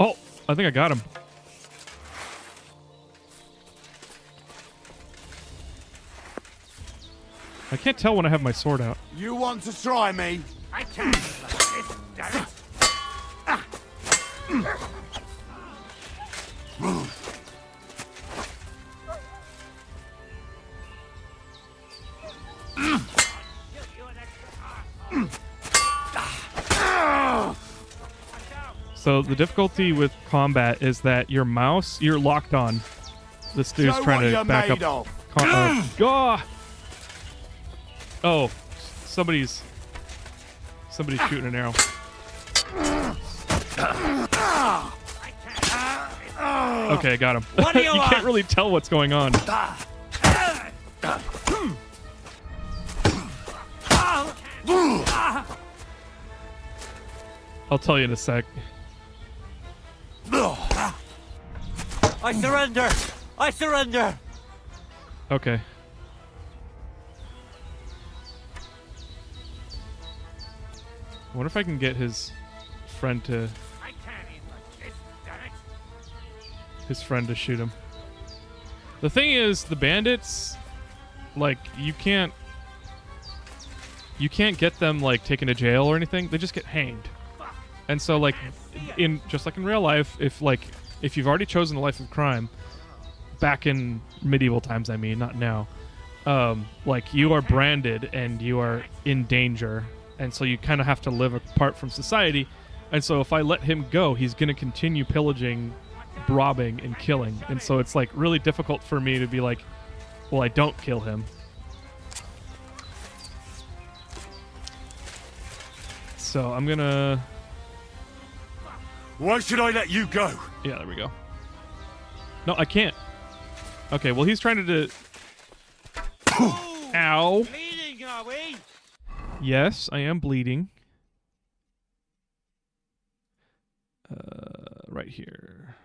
Oh, I think I got him. I can't tell when I have my sword out. You want to try me? I can't. Damn it. So the difficulty with combat is that your mouse, you're locked on. This dude's Show trying what to you're back up. made of. Oh, somebody's shooting an arrow. Okay, I got him. What do You you want? can't really tell what's going on. I'll tell you in a sec. I surrender! I surrender! Okay. I wonder if I can get his friend to shoot him. The thing is, the bandits, like, you can't get them, like, taken to jail or anything. They just get hanged. And so, like, just like in real life, if you've already chosen a life of crime, back in medieval times, I mean, not now, like, you are branded and you are in danger, and so you kind of have to live apart from society. And so if I let him go, he's going to continue pillaging, robbing, and killing. And so it's, like, really difficult for me to be like, well, I don't kill him. So I'm gonna... Why should I let you go? Yeah, there we go. No, I can't. Okay, well, he's trying to do... Ow. Bleeding, are we? Yes, I am bleeding. Right here.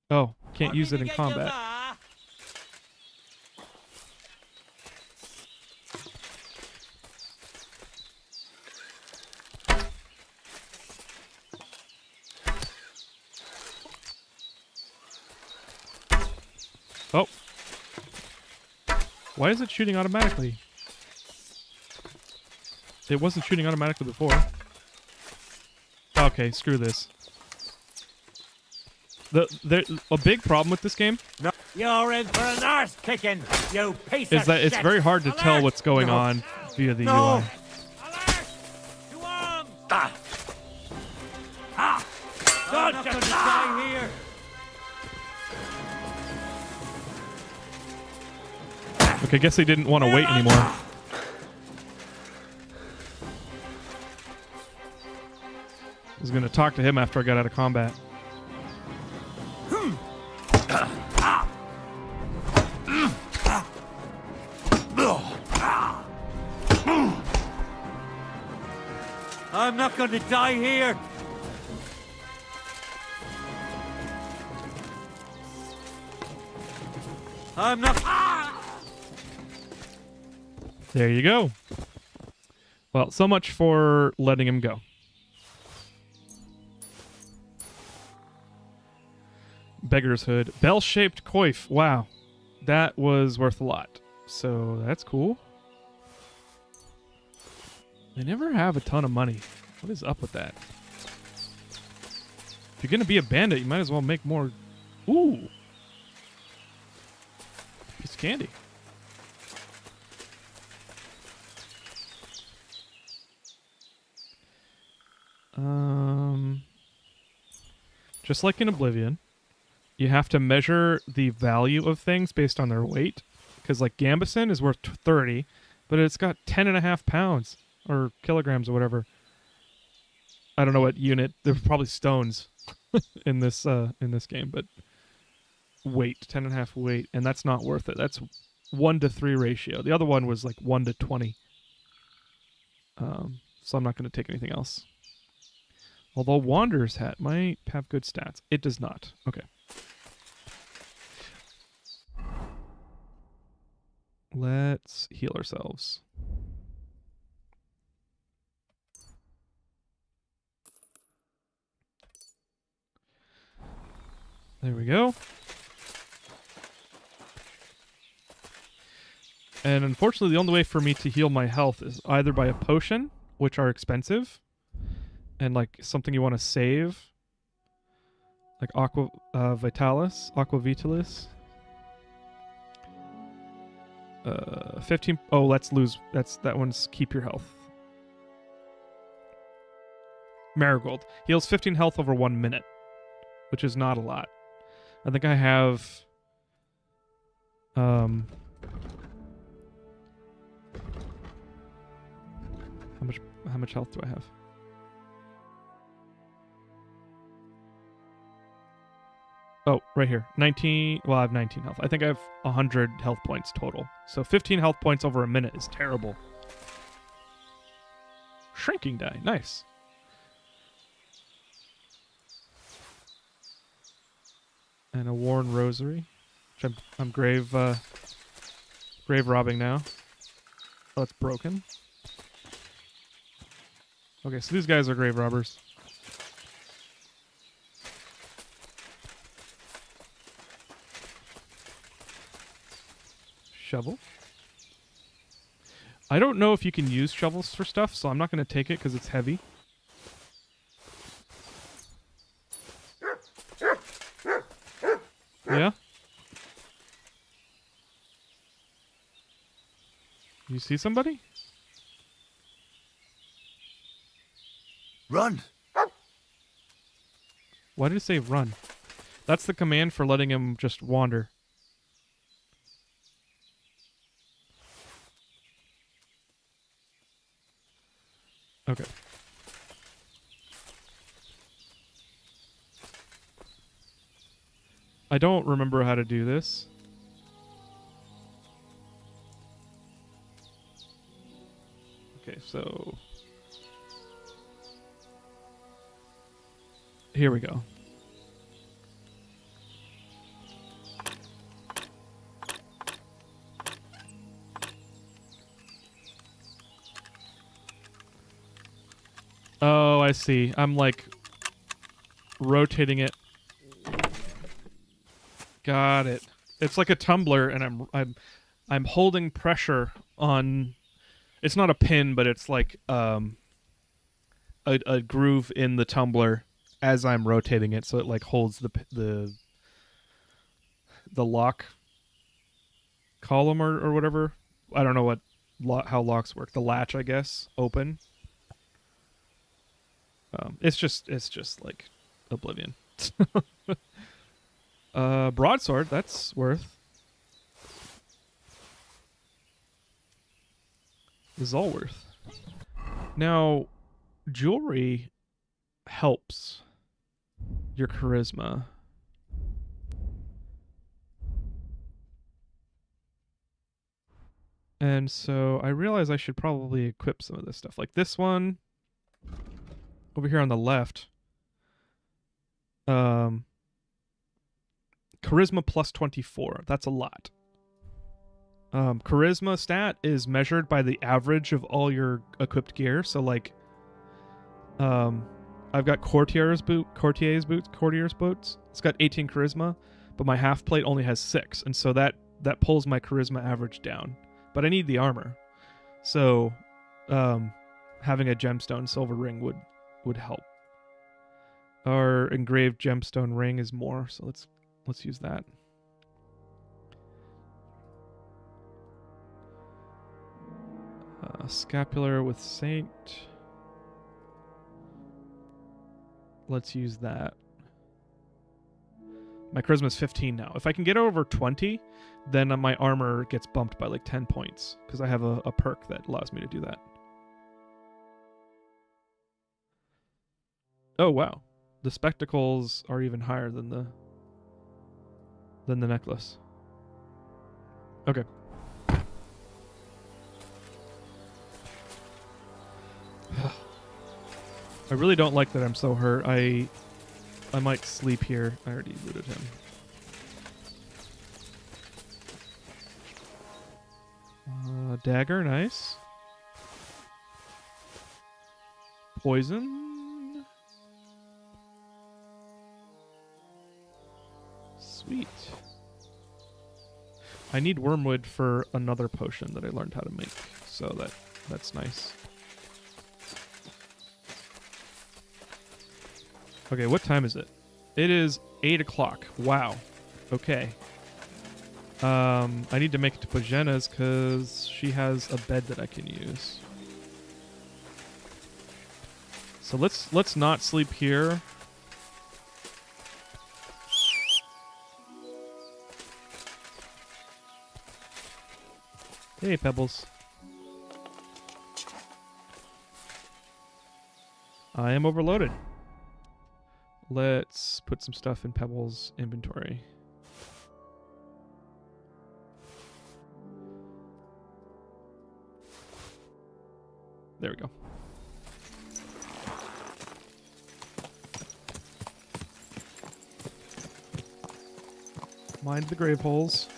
Oh, can't use it in combat. Oh. Why is it shooting automatically? It wasn't shooting automatically before. Okay, screw this. A big problem with this game You're in for an arse kicking, you piece of is that shit. it's very hard to tell what's going on via the UI. Alert! To arms! Don't just die here! Okay, I guess they didn't want to wait anymore. I was going to talk to him after I got out of combat. I'm not going to die here! I'm not... There you go. Well, so much for letting him go. Beggar's Hood. Bell-shaped coif. Wow. That was worth a lot. So that's cool. They never have a ton of money. What is up with that? If you're going to be a bandit, you might as well make more... Ooh. Piece of candy. Just like in Oblivion, you have to measure the value of things based on their weight. Because, like, Gambison is worth 30, but it's got 10.5 pounds or kilograms or whatever. I don't know what unit. There's probably stones in this game, but weight, 10.5 weight, and that's not worth it. That's 1-to-3 ratio. The other one was like 1-to-20. So I'm not going to take anything else. Although Wanderer's Hat might have good stats. It does not. Okay. Let's heal ourselves. There we go. And unfortunately, the only way for me to heal my health is either by a potion, which are expensive, and like something you want to save, like Aqua Vitalis. 15. Oh, let's lose. That one's keep your health. Marigold heals 15 health over 1 minute, which is not a lot. I think I have. How much health do I have? Oh, right here. 19. Well, I have 19 health. I think I have 100 health points total. So 15 health points over a minute is terrible. Shrinking die. Nice. And a worn rosary, which I'm grave robbing now. Oh, it's broken. Okay, so these guys are grave robbers. shovel. I don't know if you can use shovels for stuff, so I'm not going to take it because it's heavy. Yeah? You see somebody? Run! Why did it say run? That's the command for letting him just wander. Okay. I don't remember how to do this. Okay, so... Here we go. Oh, I see. I'm like rotating it. Got it. It's like a tumbler, and I'm holding pressure on. It's not a pin, but it's like a groove in the tumbler as I'm rotating it, so it like holds the lock column or whatever. I don't know how locks work. The latch, I guess, open. It's just like Oblivion. Broadsword, that's worth. This is all worth. Now, jewelry helps your charisma. And so I realize I should probably equip some of this stuff. Like this one over here on the left. Charisma plus 24. That's a lot. Charisma stat is measured by the average of all your equipped gear. So like, I've got Courtier's boots. It's got 18 charisma, but my half plate only has 6, and so that pulls my charisma average down. But I need the armor, so having a gemstone silver ring would help. Our engraved gemstone ring is more, so let's use that. Scapular with Saint. Let's use that. My charisma is 15 now. If I can get over 20, then my armor gets bumped by like 10 points because I have a perk that allows me to do that. Oh wow, the spectacles are even higher than the necklace. Okay. I really don't like that I'm so hurt. I might sleep here. I already looted him. Dagger, nice. Poison. Sweet. I need wormwood for another potion that I learned how to make, so that's nice. Okay, what time is it? It is 8 o'clock. Wow. Okay. I need to make it to Pojena's because she has a bed that I can use. So let's not sleep here. Hey, Pebbles. I am overloaded. Let's put some stuff in Pebbles' inventory. There we go. Mind the grave holes.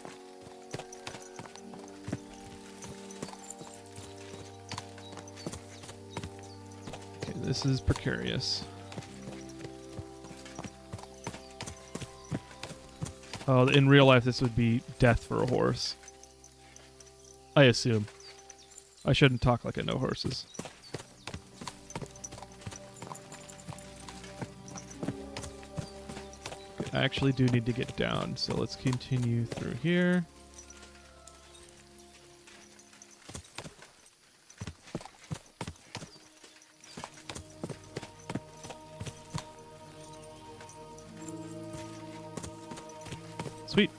Okay, this is precarious. Oh, in real life, this would be death for a horse. I assume. I shouldn't talk like I know horses. I actually do need to get down, so let's continue through here. Sweet.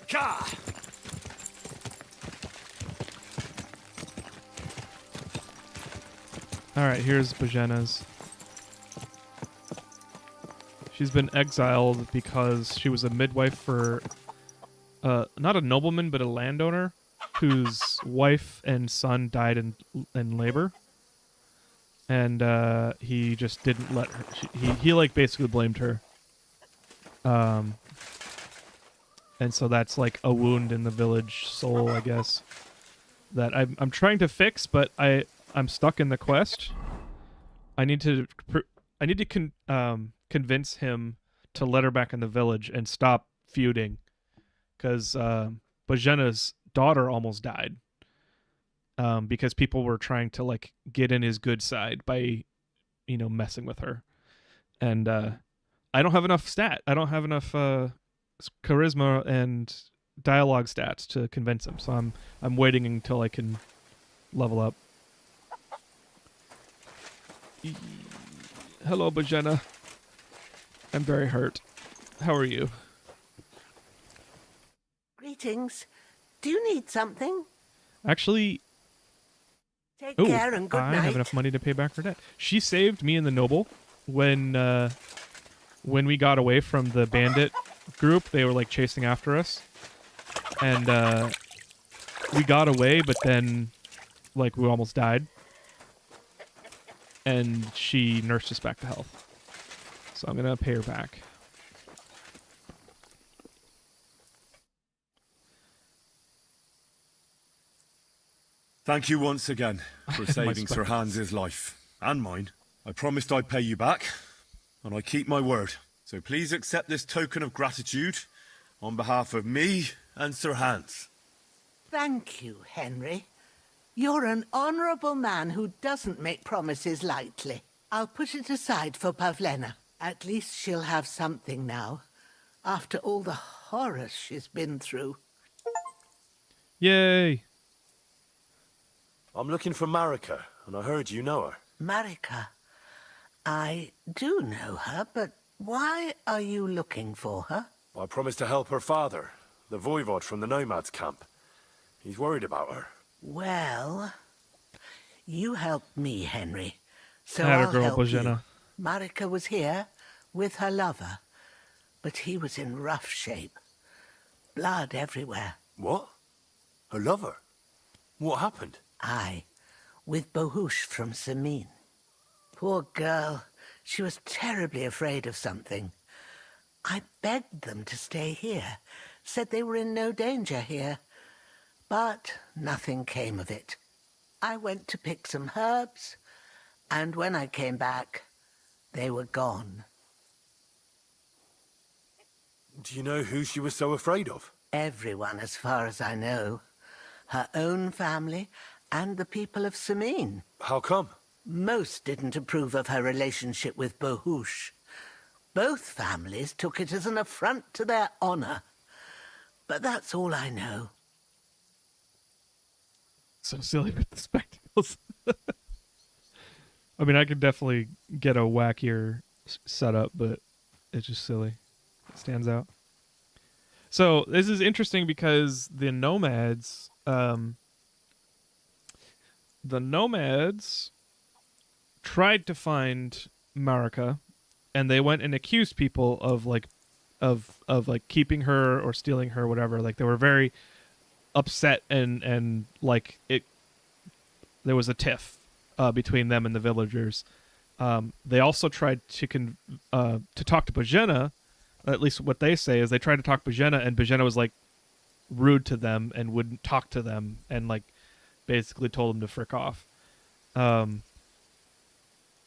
Ka! Alright, here's Bojenna's. She's been exiled because she was a midwife for, not a nobleman, but a landowner whose wife and son died in labor. And he just didn't let her. He like basically blamed her. And so that's like a wound in the village soul, I guess, that I'm trying to fix, but I'm stuck in the quest. I need to convince him to let her back in the village and stop feuding, because Bojenna's daughter almost died. Because people were trying to like get in his good side by, messing with her, and I don't have enough I don't have enough charisma and dialogue stats to convince him. So I'm waiting until I can level up. Hello, Bojenna. I'm very hurt. How are you? Greetings. Do you need something? Actually, Take care and good I night. have enough money to pay back her debt. She saved me and the noble when we got away from the bandit group. They were like chasing after us, and we got away, but then like we almost died, and she nursed us back to health. So I'm gonna pay her back. Thank you once again for saving Sir Hans's life and mine. I promised I'd pay you back, and I keep my word. So please accept this token of gratitude on behalf of me and Sir Hans. Thank you, Henry. You're an honourable man who doesn't make promises lightly. I'll put it aside for Pavlena. At least she'll have something now, after all the horrors she's been through. Yay! I'm looking for Marika, and I heard you know her. Marika. I do know her, but why are you looking for her? I promised to help her father, the voivod from the nomads camp. He's worried about her. Well, you helped me, Henry, so Atta I'll girl, help Bojenna. you. Marika was here with her lover, but he was in rough shape. Blood everywhere. What? Her lover? What happened? Aye, with Bohush from Samin. Poor girl, she was terribly afraid of something. I begged them to stay here, said they were in no danger here, but nothing came of it. I went to pick some herbs, and when I came back, they were gone. Do you know who she was so afraid of? Everyone, as far as I know. Her own family and the people of Samin. How come? Most didn't approve of her relationship with Bohush. Both families took it as an affront to their honor. But that's all I know. So silly with the spectacles. I mean, I could definitely get a wackier setup, but it's just silly. It stands out. So this is interesting because the nomads tried to find Marika, and they went and accused people of keeping her or stealing her, whatever. Like they were very upset and like it. There was a tiff between them and the villagers. They also tried to talk to Bojenna. At least what they say is they tried to talk Bojenna, and Bojenna was like rude to them and wouldn't talk to them, and like basically told them to frick off.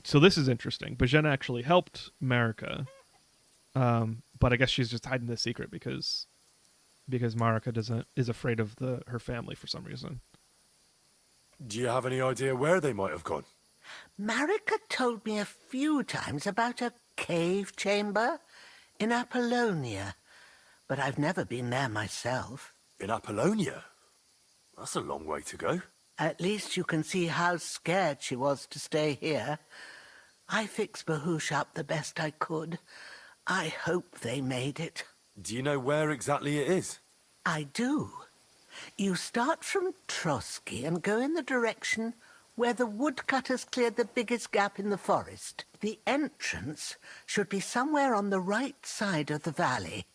so this is interesting. Bajena actually helped Marika, but I guess she's just hiding the secret because Marika is afraid of her family for some reason. Do you have any idea where they might have gone? Marika told me a few times about a cave chamber in Apollonia, but I've never been there myself. In Apollonia? That's a long way to go. At least you can see how scared she was to stay here. I fixed Bahush up the best I could. I hope they made it. Do you know where exactly it is? I do. You start from Trotsky and go in the direction where the woodcutters cleared the biggest gap in the forest. The entrance should be somewhere on the right side of the valley.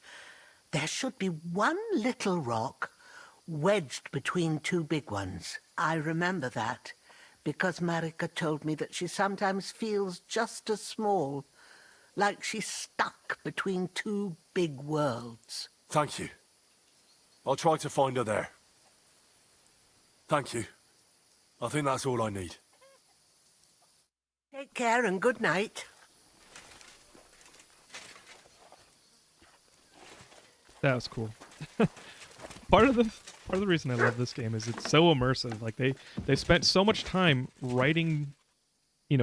There should be one little rock wedged between two big ones. I remember that because Marika told me that she sometimes feels just as small, like she's stuck between two big worlds. Thank you. I'll try to find her there. Thank you. I think that's all I need. Take care and good night. That was cool. part of the reason I love this game is it's so immersive. Like they spent so much time writing,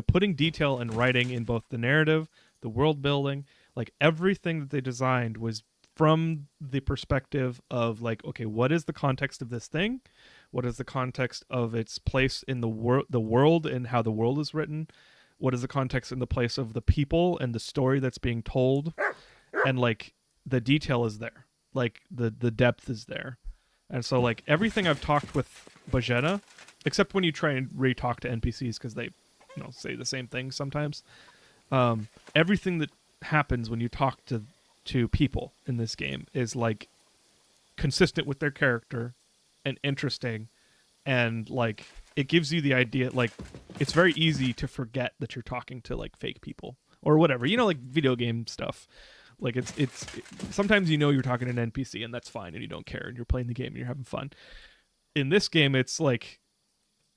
putting detail and writing in both the narrative, the world building. Like everything that they designed was from the perspective of like, okay, what is the context of this thing? What is the context of its place in the world and how the world is written? What is the context in the place of the people and the story that's being told? And like the detail is there. Like the depth is there. And so like everything I've talked with Bajena, except when you try and re-talk to NPCs because they, say the same thing sometimes. Everything that happens when you talk to people in this game is like consistent with their character and interesting, and like it gives you the idea, like it's very easy to forget that you're talking to like fake people or whatever, like video game stuff. Like it's sometimes you're talking to an NPC and that's fine and you don't care and you're playing the game and you're having fun. In this game it's like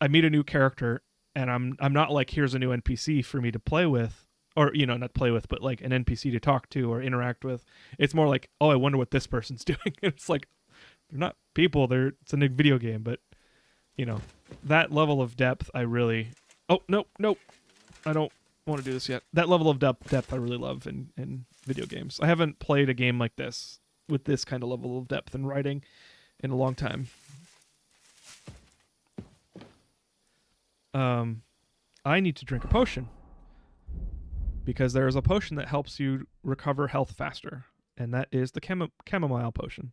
I meet a new character and I'm not like, here's a new NPC for me to play with, or not play with, but like an NPC to talk to or interact with. It's more like, oh, I wonder what this person's doing. It's like they're not people, it's a video game, but that level of depth I really nope I don't want to do this yet. That level of depth I really love in video games. I haven't played a game like this with this kind of level of depth and writing in a long time. I need to drink a potion because there is a potion that helps you recover health faster, and that is the chamomile potion.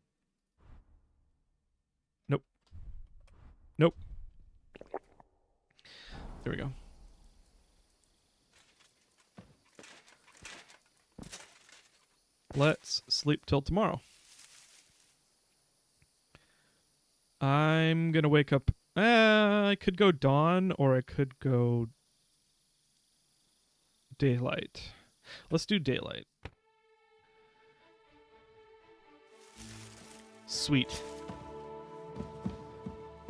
Nope. There we go. Let's sleep till tomorrow. I'm gonna wake up. I could go dawn or I could go daylight. Let's do daylight. Sweet.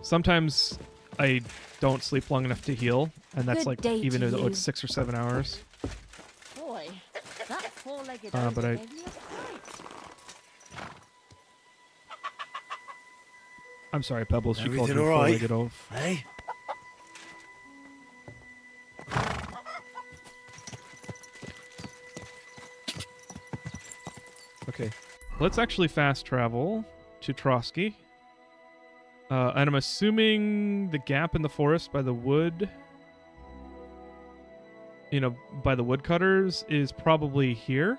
Sometimes I don't sleep long enough to heal, and that's Good like day even to though you. it's 6 or 7 hours. Boy, that four-legged But oaf I- gave me a fright. I'm sorry, Pebbles. She called Everything you all right? four-legged oaf. Hey? Okay, let's actually fast travel to Trotsky. And I'm assuming the gap in the forest by the wood, by the woodcutters is probably here.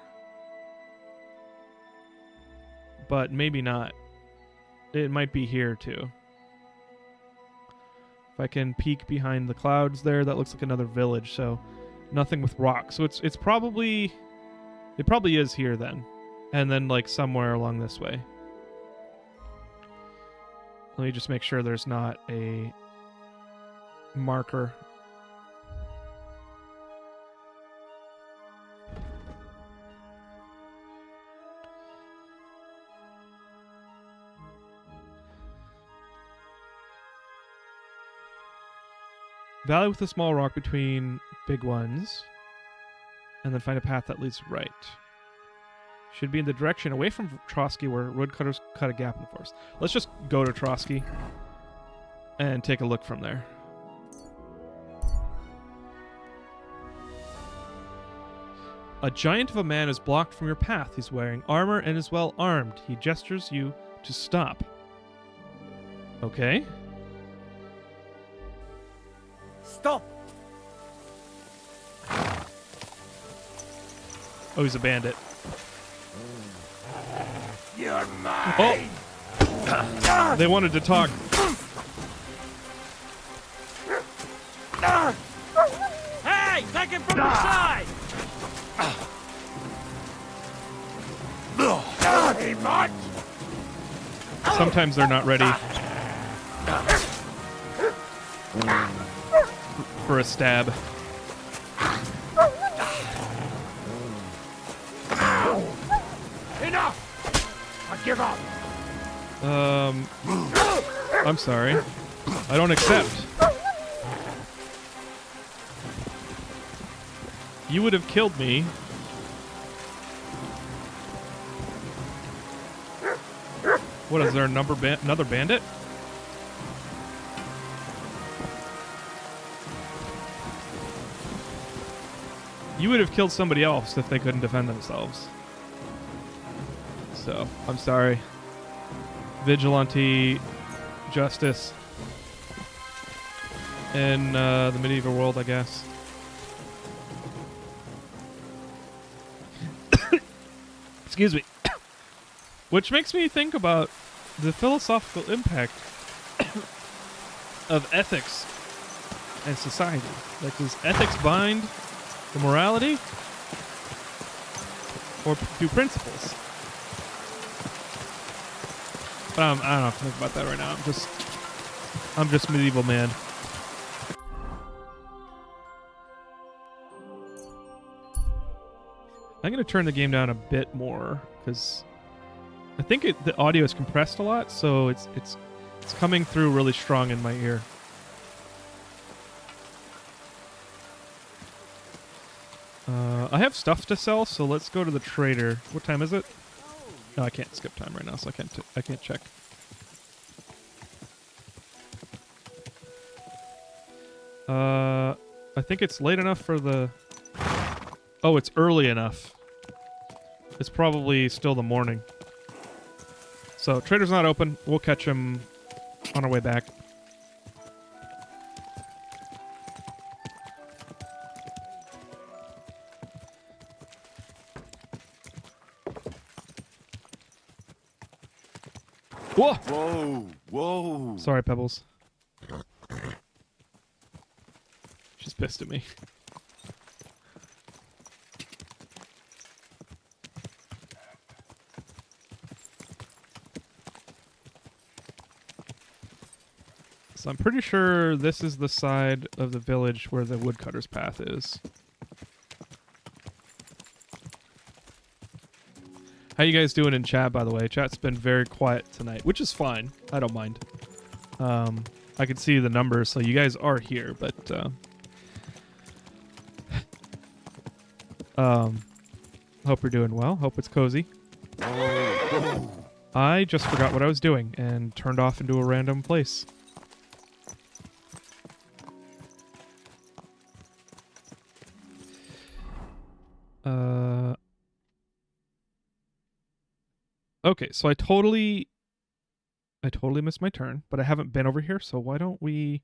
But maybe not. It might be here too. If I can peek behind the clouds there, that looks like another village, so nothing with rocks. So it probably is here then. And then like somewhere along this way. Let me just make sure there's not a marker. Valley with a small rock between big ones. And then find a path that leads right. Should be in the direction away from Trotsky where woodcutters cut a gap in the forest. Let's just go to Trotsky and take a look from there. A giant of a man is blocked from your path. He's wearing armor and is well armed. He gestures you to stop. Okay. Stop! Oh, he's a bandit. You're mine! Oh! They wanted to talk. Hey, take him from the side! Sometimes they're not ready for a stab. Enough! I give up! I'm sorry. I don't accept. You would have killed me. What is there? Another bandit? You would have killed somebody else if they couldn't defend themselves. So, I'm sorry. Vigilante justice in the medieval world, I guess. Excuse me. Which makes me think about the philosophical impact of ethics and society. Like, does ethics bind the morality? Or do principles? But I don't have to think about that right now. I'm just medieval man. I'm gonna turn the game down a bit more because I think the audio is compressed a lot, so it's coming through really strong in my ear. I have stuff to sell, so let's go to the trader. What time is it? No, I can't skip time right now, so I can't check. I think it's late enough for the... Oh, it's early enough. It's probably still the morning. So, trader's not open. We'll catch him on our way back. Whoa! Whoa, whoa. Sorry, Pebbles. She's pissed at me. So I'm pretty sure this is the side of the village where the woodcutter's path is. How you guys doing in chat, by the way? Chat's been very quiet tonight, which is fine. I don't mind. I can see the numbers, so you guys are here, but hope you're doing well. Hope it's cozy. I just forgot what I was doing and turned off into a random place. Okay, so I totally missed my turn, but I haven't been over here, so why don't we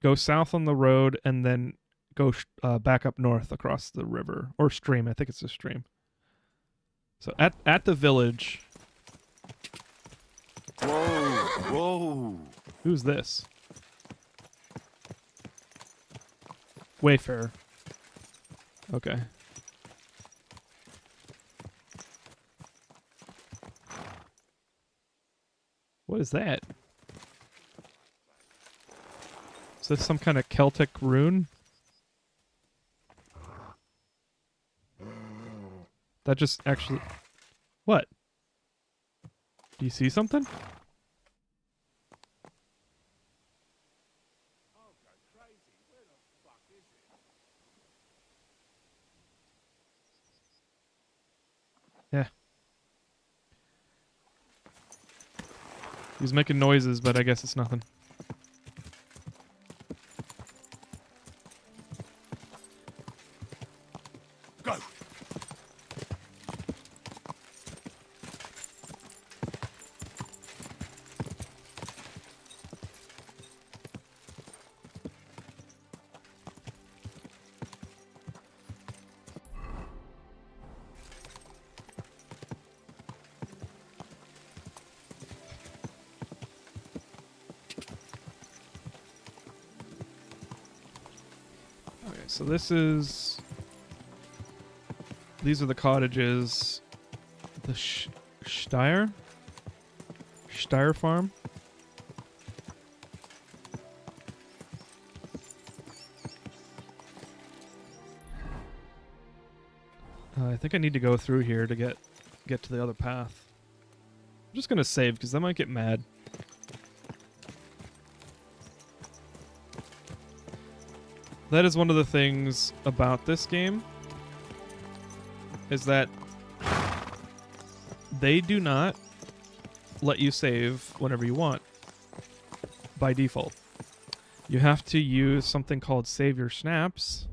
go south on the road and then go back up north across the river or stream. I think it's a stream. So at the village. Whoa, whoa. Who's this? Wayfarer. Okay. What is that? Is this some kind of Celtic rune? That just actually... What? Do you see something? Yeah. He's making noises, but I guess it's nothing. Go! Okay, so this is... These are the cottages. The Steyr? Steyr farm? I think I need to go through here to get to the other path. I'm just gonna save because I might get mad. That is one of the things about this game, is that they do not let you save whenever you want by default. You have to use something called Save Your Snaps,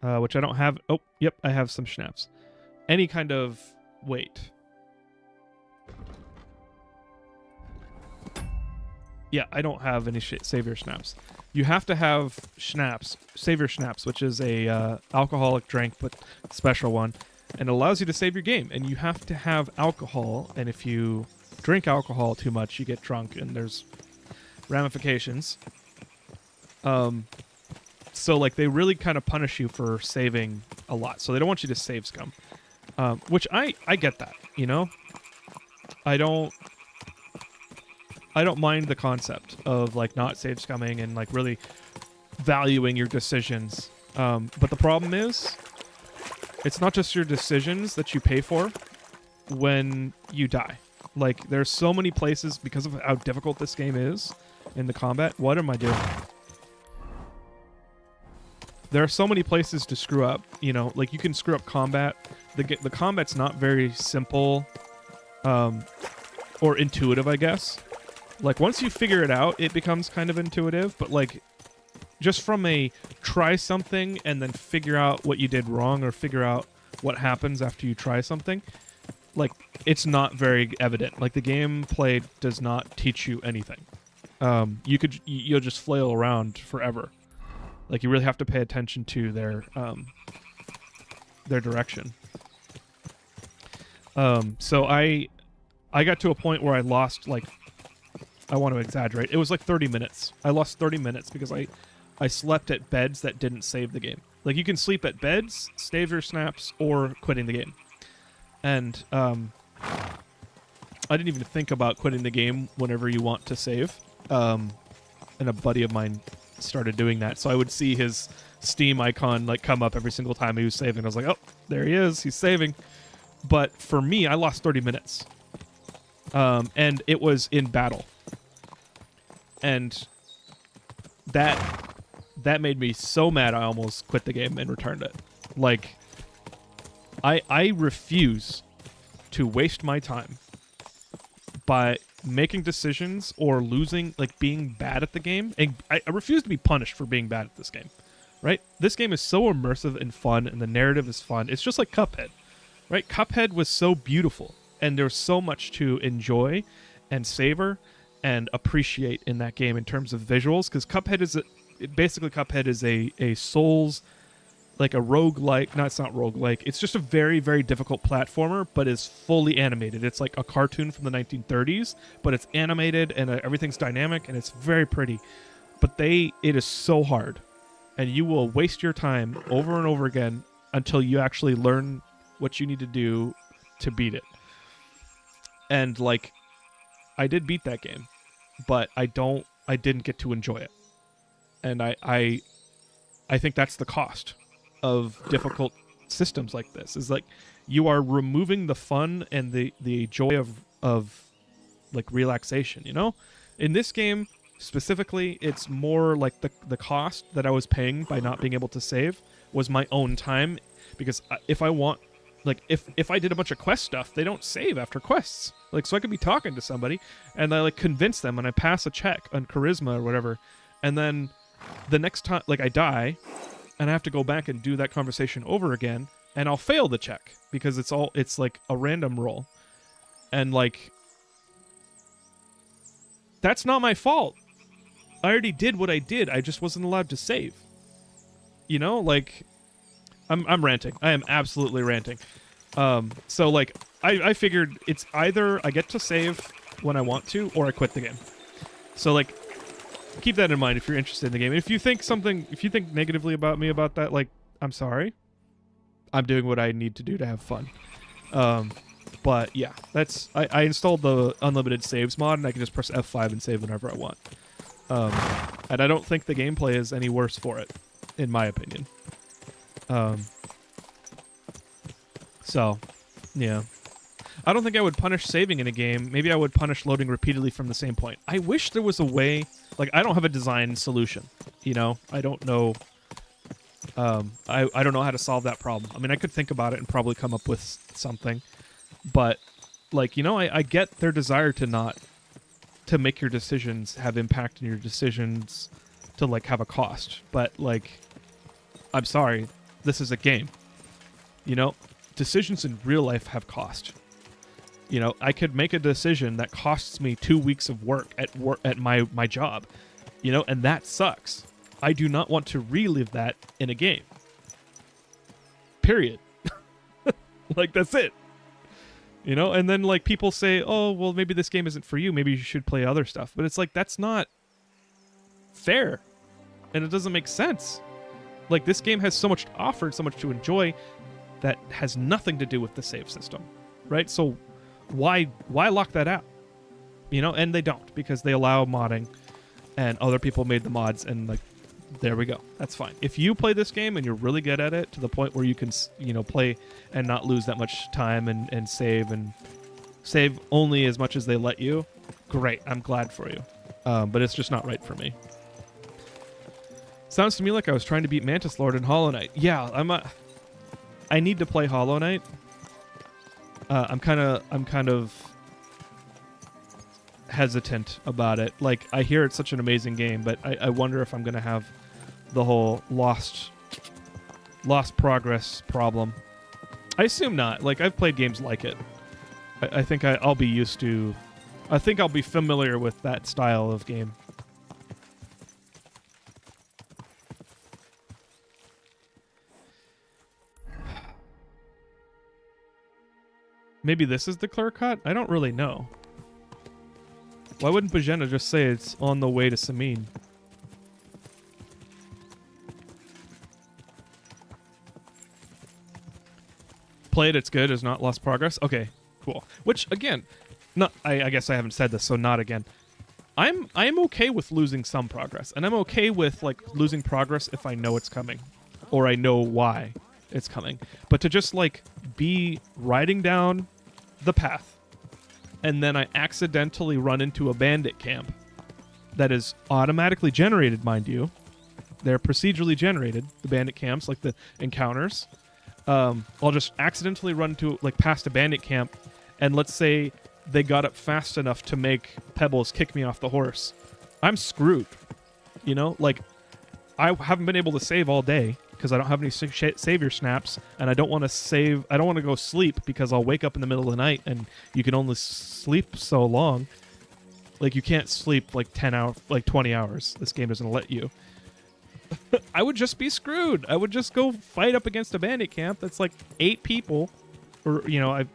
which I don't have. Oh, yep, I have some snaps. Any kind of weight. Yeah, I don't have any Save Your Snaps. You have to have schnapps, Save Your Schnapps, which is a alcoholic drink, but special one, and it allows you to save your game. And you have to have alcohol, and if you drink alcohol too much, you get drunk, and there's ramifications. So like they really kind of punish you for saving a lot. So they don't want you to save scum, which I get that, you know. I don't mind the concept of like not save scumming and like really valuing your decisions. But the problem is, it's not just your decisions that you pay for when you die. Like there's so many places because of how difficult this game is in the combat. What am I doing? There are so many places to screw up, you know, like you can screw up combat. The combat's not very simple or intuitive, I guess. Like once you figure it out, it becomes kind of intuitive, but like just from a try something and then figure out what you did wrong or figure out what happens after you try something, like it's not very evident. Like the gameplay does not teach you anything. You'll just flail around forever. Like you really have to pay attention to their direction. So I got to a point where I lost like, I want to exaggerate, it was like 30 minutes. I lost 30 minutes because I slept at beds that didn't save the game. Like you can sleep at beds, save your snaps, or quitting the game. And I didn't even think about quitting the game whenever you want to save. And a buddy of mine started doing that, so I would see his Steam icon like come up every single time he was saving. I was like, oh, there he is, he's saving. But for me, I lost 30 minutes. And it was in battle. And that made me so mad I almost quit the game and returned it. Like I refuse to waste my time by making decisions or losing, like being bad at the game. And I refuse to be punished for being bad at this game, right? This game is so immersive and fun, and the narrative is fun. It's just like Cuphead, right? Cuphead was so beautiful, and there's so much to enjoy and savor and appreciate in that game in terms of visuals, because Cuphead is a Souls, like a roguelike. No, it's not roguelike. It's just a very, very difficult platformer, but is fully animated. It's like a cartoon from the 1930s, but it's animated and everything's dynamic and it's very pretty. But it is so hard, and you will waste your time over and over again until you actually learn what you need to do to beat it. And like, I did beat that game, but I didn't get to enjoy it. And I think that's the cost of difficult systems like this, is like you are removing the fun and the joy of like relaxation, you know? In this game, Specifically, it's more like the cost that I was paying by not being able to save was my own time, because if I want, like, if I did a bunch of quest stuff, they don't save after quests. Like, so I could be talking to somebody and I like convince them and I pass a check on charisma or whatever, and then the next time, like, I die and I have to go back and do that conversation over again, and I'll fail the check because it's like a random roll, and like, that's not my fault. I already did what I did. I just wasn't allowed to save. You know, like, I'm ranting. I am absolutely ranting. So like, I figured it's either I get to save when I want to, or I quit the game. So like, keep that in mind if you're interested in the game. And if you think negatively about me about that, like, I'm sorry. I'm doing what I need to do to have fun. But yeah, I installed the unlimited saves mod, and I can just press F5 and save whenever I want. And I don't think the gameplay is any worse for it, in my opinion. So, yeah. I don't think I would punish saving in a game. Maybe I would punish loading repeatedly from the same point. I wish there was a way... Like, I don't have a design solution, you know? I don't know... I don't know how to solve that problem. I mean, I could think about it and probably come up with something. But, like, you know, I get their desire to make your decisions have impact on your decisions, to, like, have a cost. But, like, I'm sorry, this is a game. You know, decisions in real life have cost. You know, I could make a decision that costs me 2 weeks of work at my job, you know, and that sucks. I do not want to relive that in a game. Period. Like, that's it. You know, and then, like, people say, oh, well, maybe this game isn't for you. Maybe you should play other stuff. But it's like, that's not fair. And it doesn't make sense. Like, this game has so much to offer, so much to enjoy, that has nothing to do with the save system. Right? So why lock that out? You know, and they don't, because they allow modding, and other people made the mods, and, like, there we go. That's fine. If you play this game and you're really good at it to the point where you can, you know, play and not lose that much time and save only as much as they let you, great. I'm glad for you. But it's just not right for me. Sounds to me like I was trying to beat Mantis Lord in Hollow Knight. Yeah, I need to play Hollow Knight. I'm kind of hesitant about it. Like, I hear it's such an amazing game, but I wonder if I'm gonna have the whole lost progress problem. I assume not. Like, I've played games like it. I think I'll be used to... I think I'll be familiar with that style of game. Maybe this is the clear cut? I don't really know. Why wouldn't Bajena just say it's on the way to Samin? Play it, it's good, is not lost progress. Okay, cool. Which, again, I guess I haven't said this, so not again. I'm okay with losing some progress, and I'm okay with, like, losing progress if I know it's coming, or I know why it's coming. But to just, like, be riding down the path, and then I accidentally run into a bandit camp that is automatically generated, mind you. They're procedurally generated, the bandit camps, like the encounters. I'll just accidentally run to, like, past a bandit camp, and let's say they got up fast enough to make Pebbles kick me off the horse. I'm screwed. You know? Like, I haven't been able to save all day because I don't have any savior snaps, and I don't want to save. I don't want to go sleep because I'll wake up in the middle of the night, and you can only sleep so long. Like, you can't sleep like 10 hours, like 20 hours. This game doesn't let you. I would just be screwed. I would just go fight up against a bandit camp that's like 8 people, or, you know,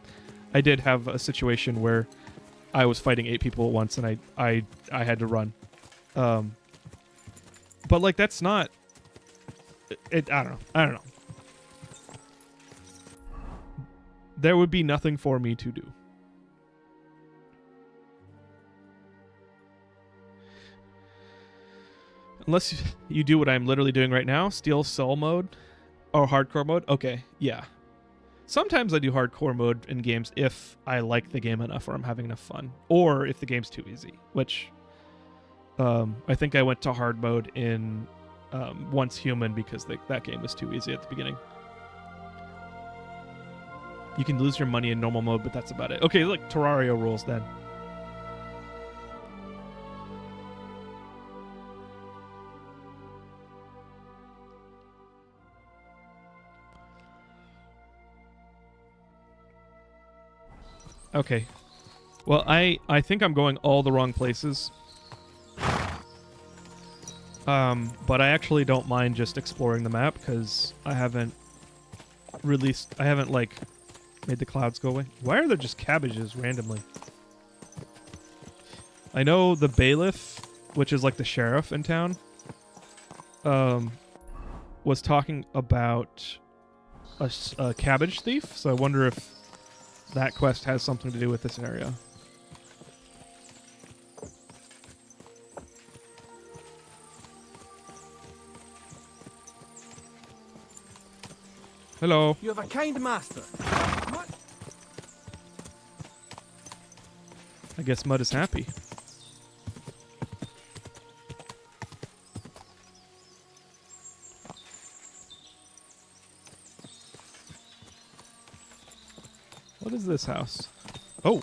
I did have a situation where I was fighting 8 people at once, and I had to run. But, like, that's not it. I don't know. There would be nothing for me to do. Unless you do what I'm literally doing right now, Steel Soul mode or hardcore mode. Okay, yeah. Sometimes I do hardcore mode in games if I like the game enough or I'm having enough fun, or if the game's too easy, which I think I went to hard mode in Once Human because that game was too easy at the beginning. You can lose your money in normal mode, but that's about it. Okay, look, Terraria rules then. Okay. Well, I think I'm going all the wrong places. But I actually don't mind just exploring the map because I haven't like made the clouds go away. Why are there just cabbages randomly? I know the bailiff, which is like the sheriff in town, was talking about a cabbage thief, so I wonder if that quest has something to do with this area. Hello. You have a kind master. What? I guess Mud is happy. What is this house? Oh.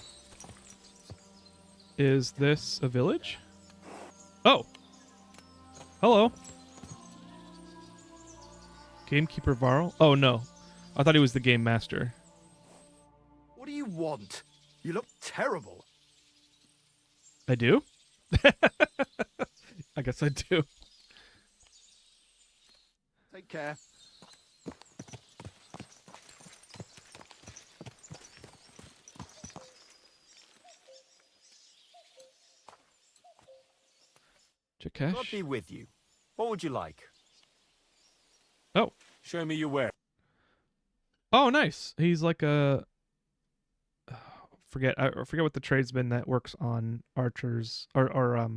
Is this a village? Oh. Hello. Gamekeeper Varl? Oh, no. I thought he was the game master. What do you want? You look terrible. I do? I guess I do. Take care. Jakesh? God be with you. What would you like? Oh. Show me your ware. Oh, nice. He's like a... I forget what the tradesman that works on archers or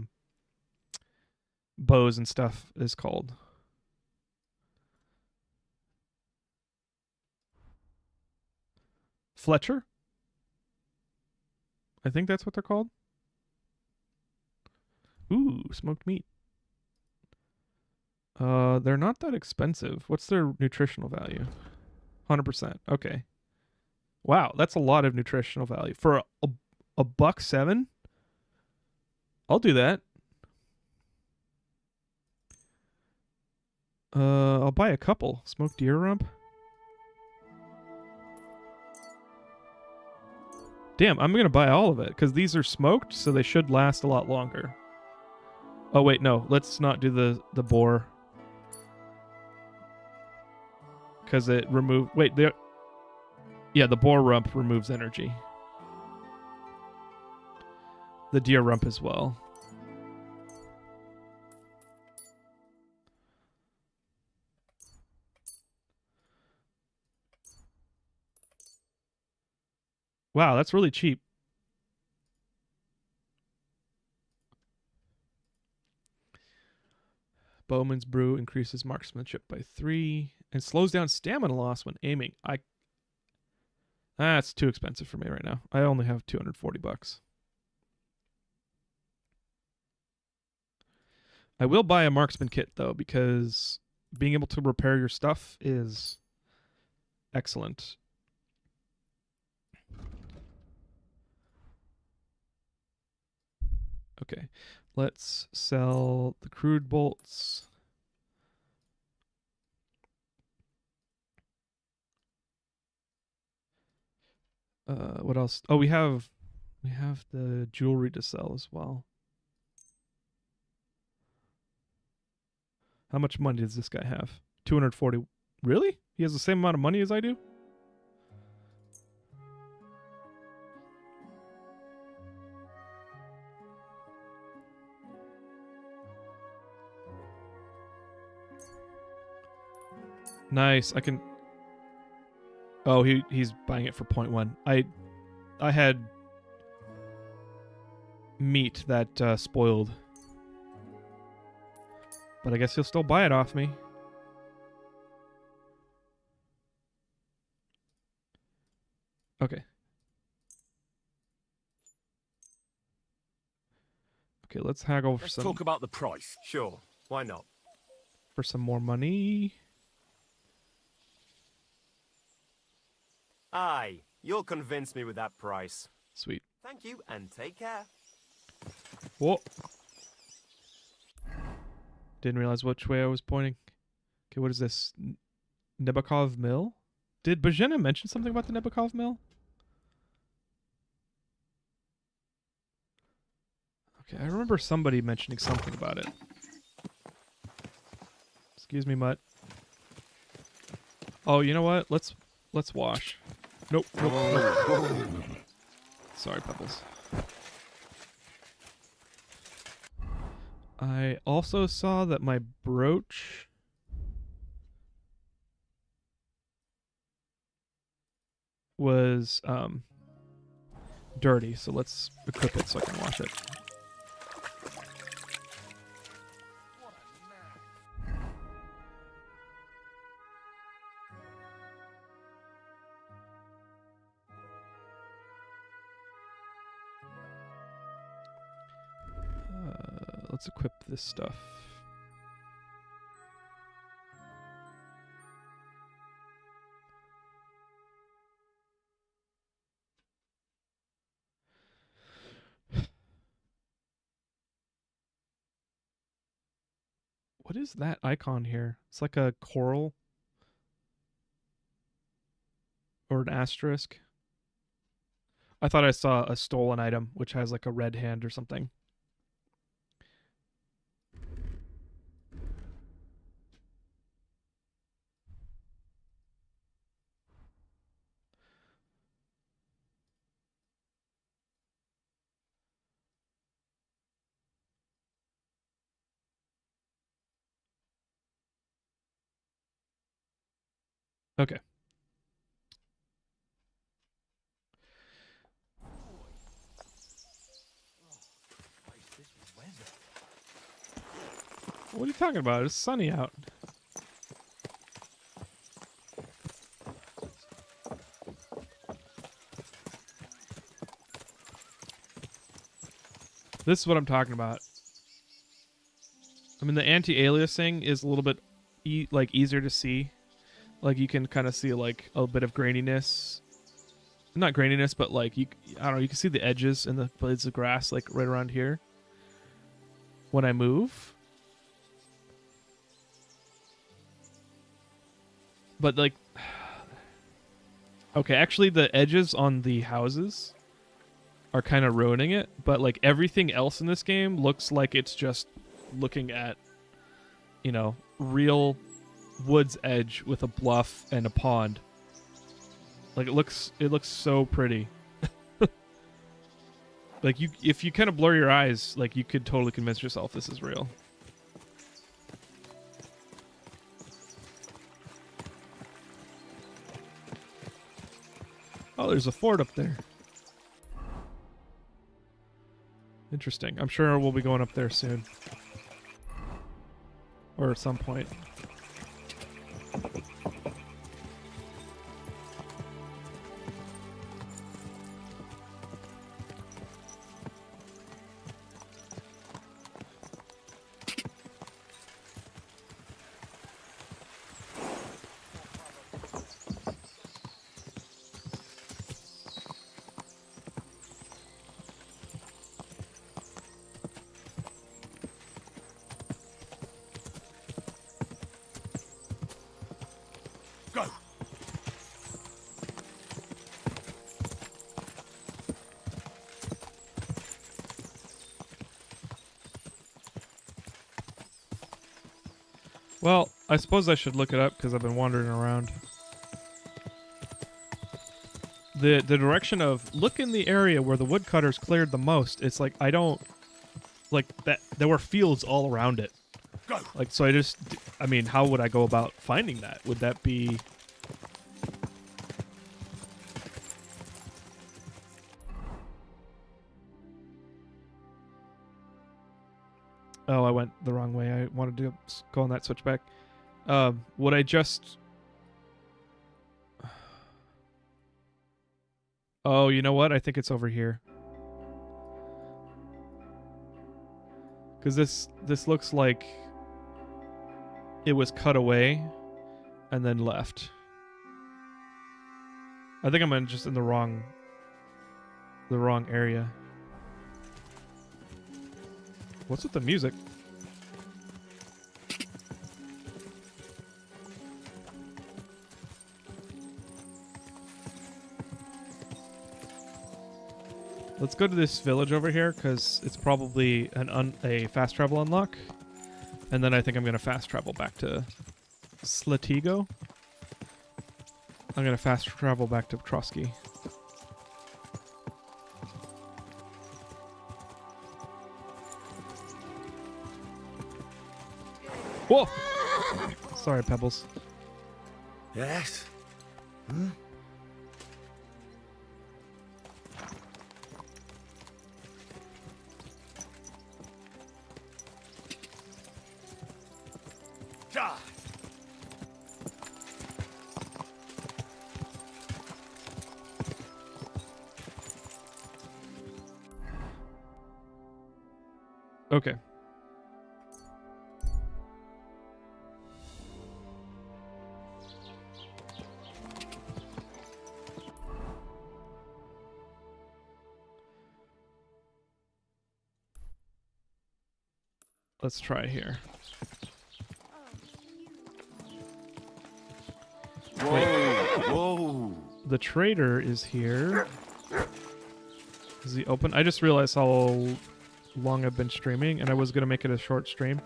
bows and stuff is called. Fletcher? I think that's what they're called. Ooh, smoked meat. They're not that expensive. What's their nutritional value? 100%. Okay. Wow, that's a lot of nutritional value for a $1.07. I'll do that. I'll buy a couple. Smoked deer rump. Damn, I'm gonna buy all of it because these are smoked, so they should last a lot longer. Oh wait, no, let's not do the boar because it remove. Wait, there. Yeah, the boar rump removes energy. The deer rump as well. Wow, that's really cheap. Bowman's Brew increases marksmanship by 3 and slows down stamina loss when aiming. That's too expensive for me right now. I only have $240. I will buy a marksman kit though because being able to repair your stuff is excellent. Okay, let's sell the crude bolts. What else? Oh, we have the jewelry to sell as well. How much money does this guy have? 240. Really? He has the same amount of money as I do? Nice. I can... Oh, he's buying it for 0.1. I had meat that spoiled. But I guess he'll still buy it off me. Okay. Okay, let's haggle for Let's some talk about the price. Sure, why not? more money. Aye, you'll convince me with that price. Sweet. Thank you, and take care. Whoa. Didn't realize which way I was pointing. Okay, what is this? Nebakov Mill? Did Bajena mention something about the Nebakov Mill? Okay, I remember somebody mentioning something about it. Excuse me, Mutt. Oh, you know what? Let's wash. Nope. Sorry, Pebbles. I also saw that my brooch was dirty, so let's equip it so I can wash it. Let's equip this stuff. What is that icon here? It's like a coral or an asterisk. I thought I saw a stolen item which has like a red hand or something. Okay. What are you talking about? It's sunny out. This is what I'm talking about. I mean, the anti-aliasing is a little bit easier to see. Like you can kind of see like a bit of graininess. Not graininess, but like I don't know, you can see the edges and the blades of grass like right around here when I move. But like okay, actually the edges on the houses are kind of ruining it, but like everything else in this game looks like it's just looking at, you know, real wood's edge with a bluff and a pond. Like it looks so pretty. Like if you kind of blur your eyes, like you could totally convince yourself this is real. Oh, there's a fort up there. Interesting. I'm sure we'll be going up there soon. Or at some point. Go! Well, I suppose I should look it up because I've been wandering around. The direction of look in the area where the woodcutters cleared the most. It's like I don't like that. There were fields all around it. Go! Like so, I mean, how would I go about finding that? Would that be? Oh, I went the wrong way. I wanted to go on that switchback. Would I just? Oh, you know what? I think it's over here. Because this looks like it was cut away and then left. I think I'm just in the wrong area. What's with the music? Let's go to this village over here because it's probably a fast travel unlock. And then I think I'm going to fast travel back to Slatigo. I'm going to fast travel back to Trotsky. Whoa! Sorry, Pebbles. Yes? Hmm? Okay. Let's try here. Whoa! The trader is here. Is he open? I just realized how long I've been streaming, and I was going to make it a short stream.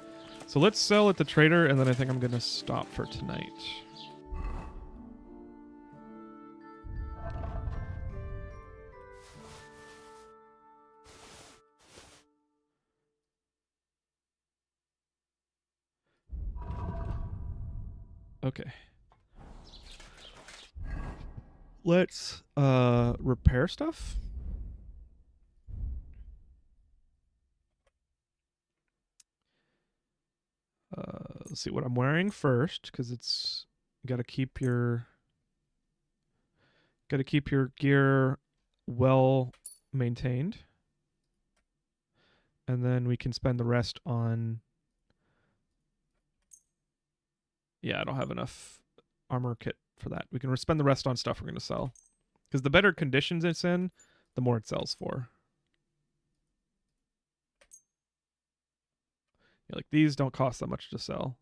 So let's sell at the trader, and then I think I'm going to stop for tonight. Okay. Let's repair stuff. Let's see what I'm wearing first, because it's you gotta keep your gear well maintained, and then we can spend the rest on. Yeah, I don't have enough armor kit for that. We can spend the rest on stuff we're gonna sell, because the better conditions it's in, the more it sells for. Yeah, like these don't cost that much to sell.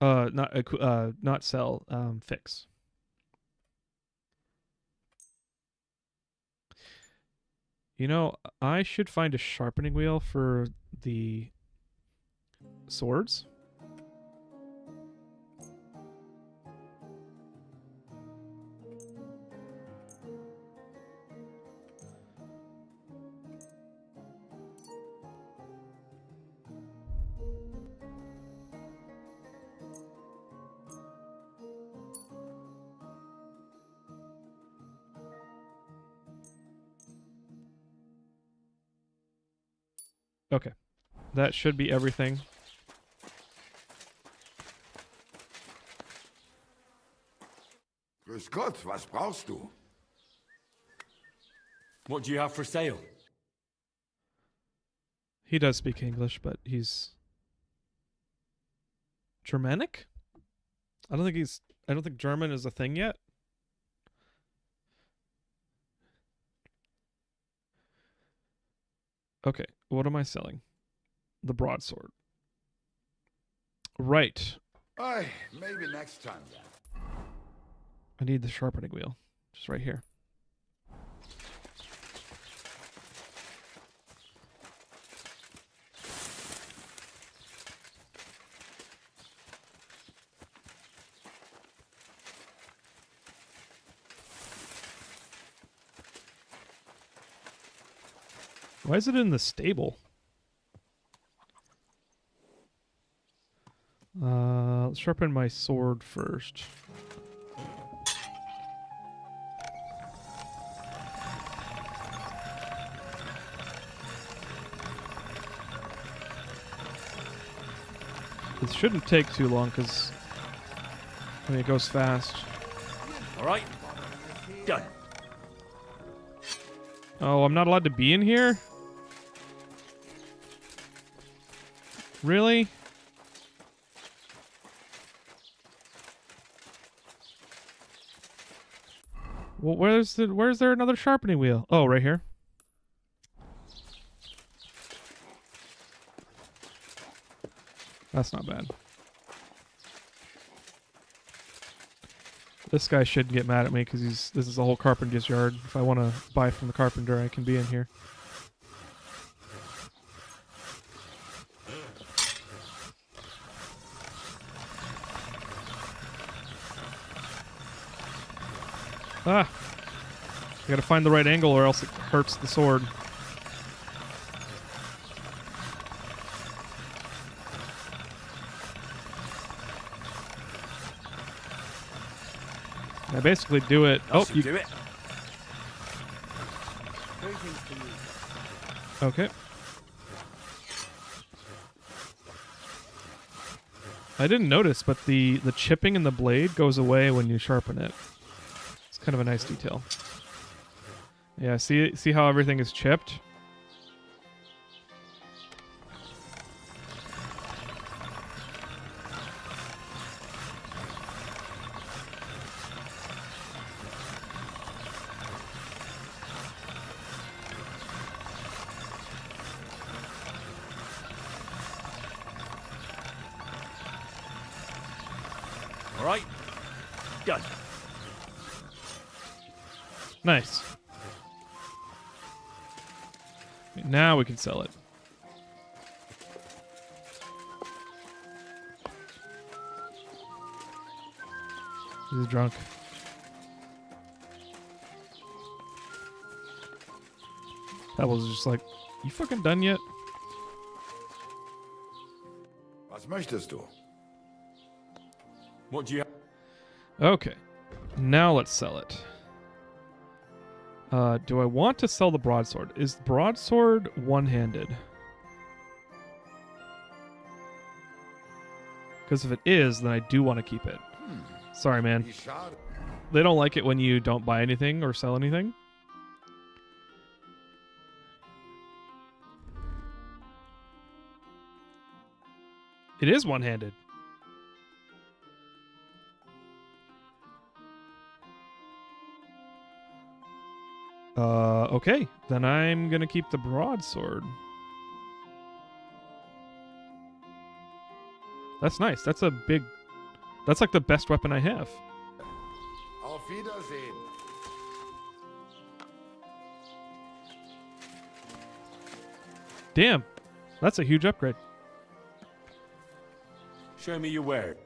Not sell, fix. You know, I should find a sharpening wheel for the swords. Okay. That should be everything. Grüß Gott, was brauchst du? What do you have for sale? He does speak English, but he's Germanic? I don't think German is a thing yet. Okay, what am I selling? The broadsword. Right. Hey, maybe next time then. I need the sharpening wheel. Just right here. Why is it in the stable? Let's sharpen my sword first. It shouldn't take too long because I mean it goes fast. All right. Done. Oh, I'm not allowed to be in here? Really? Well, where's there another sharpening wheel? Oh, right here. That's not bad. This guy shouldn't get mad at me because this is a whole carpenter's yard. If I want to buy from the carpenter, I can be in here. Ah! I gotta find the right angle or else it hurts the sword. I basically do it. Oh, you do it. Okay. I didn't notice, but the chipping in the blade goes away when you sharpen it. It's kind of a nice detail. Yeah, see how everything is chipped? All right. Done. Nice. Now we can sell it. He's drunk. That was just like, you fucking done yet? Was möchtest du? What do you have? Okay. Now let's sell it. Do I want to sell the broadsword? Is the broadsword one-handed? Because if it is, then I do want to keep it. Sorry, man. Wie schade. They don't like it when you don't buy anything or sell anything. It is one-handed. Okay. Then I'm gonna keep the broadsword. That's nice. That's a big... That's like the best weapon I have. Auf Wiedersehen. Damn. That's a huge upgrade. Show me your word.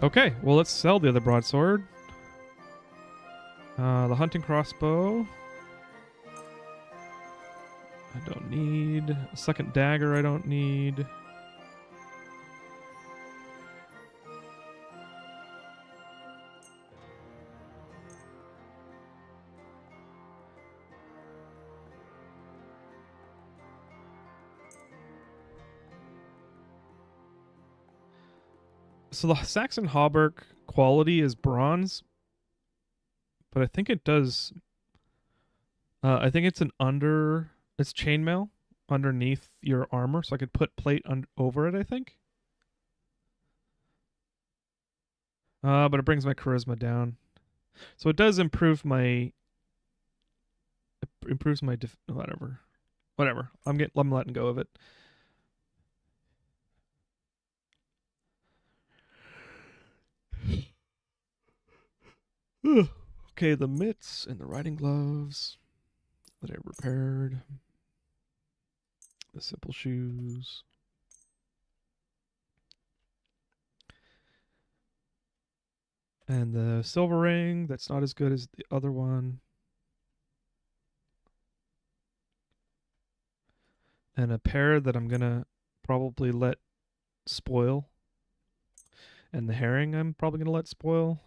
Okay, well, let's sell the other broadsword. The hunting crossbow. I don't need. A second dagger I don't need. So the Saxon hauberk quality is bronze, but I think it does. I think it's it's chainmail underneath your armor, so I could put plate over it. I think. But it brings my charisma down, so it does improve my. It improves my whatever. I'm letting go of it. Okay, the mitts and the riding gloves that I repaired. The simple shoes. And the silver ring that's not as good as the other one. And a pair that I'm gonna probably let spoil. And the herring I'm probably gonna let spoil.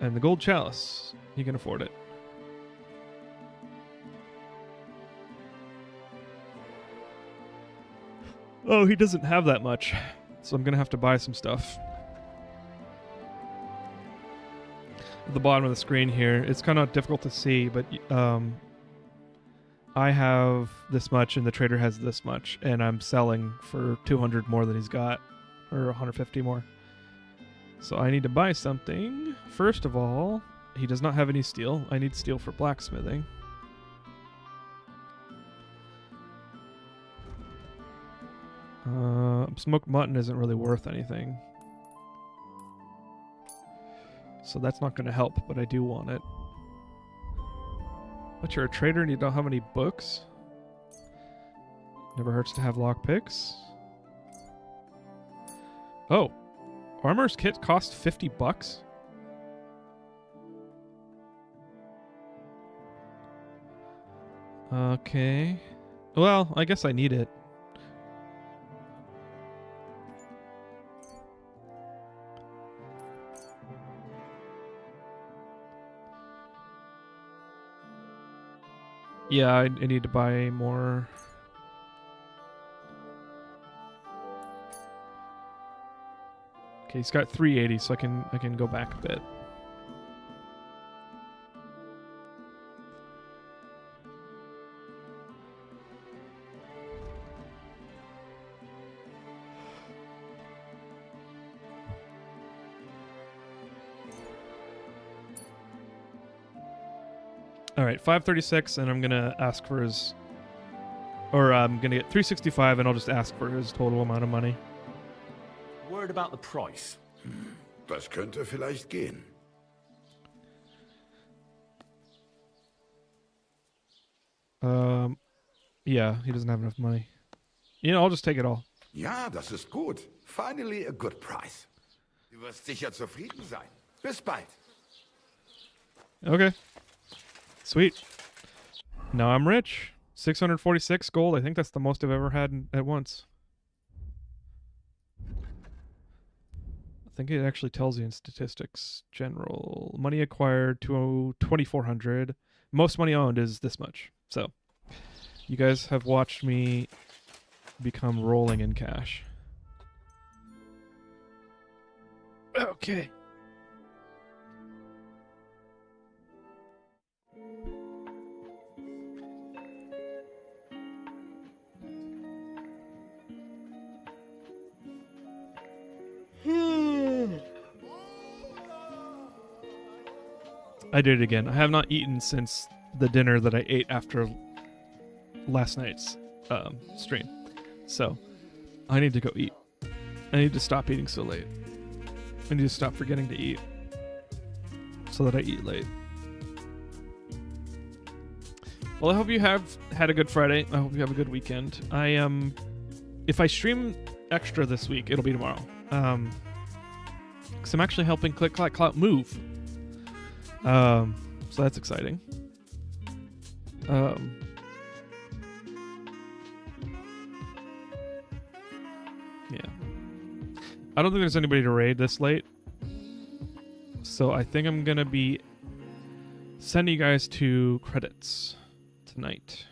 And the gold chalice. He can afford it. Oh, he doesn't have that much. So I'm going to have to buy some stuff. At the bottom of the screen here, it's kind of difficult to see, but I have this much and the trader has this much, and I'm selling for 200 more than he's got, or 150 more. So I need to buy something. First of all, he does not have any steel. I need steel for blacksmithing. Smoked mutton isn't really worth anything. So that's not going to help, but I do want it. But you're a trader and you don't have any books? Never hurts to have lockpicks. Oh. Armor's kit cost $50? Okay. Well, I guess I need it. Yeah, I need to buy more. Okay, he's got 380, so I can go back a bit. All right, 536, and I'm gonna ask for his, or I'm gonna get 365, and I'll just ask for his total amount of money. Word about the price. Das könnte vielleicht gehen. Yeah, he doesn't have enough money. You know, I'll just take it all. Ja, das ist gut. Finally a good price. Du wirst sicher zufrieden sein. Bis bald. Okay. Sweet. Now I'm rich. 646 gold. I think that's the most I've ever had at once. I think it actually tells you in statistics. General. Money acquired to 2,400. Most money owned is this much. So, you guys have watched me become rolling in cash. Okay. I did it again. I have not eaten since the dinner that I ate after last night's stream. So, I need to go eat. I need to stop eating so late. I need to stop forgetting to eat so that I eat late. Well, I hope you have had a good Friday. I hope you have a good weekend. If I stream extra this week, it'll be tomorrow. Because I'm actually helping Click Clack Clout move. So that's exciting. Yeah. I don't think there's anybody to raid this late. So I think I'm gonna be sending you guys to credits tonight.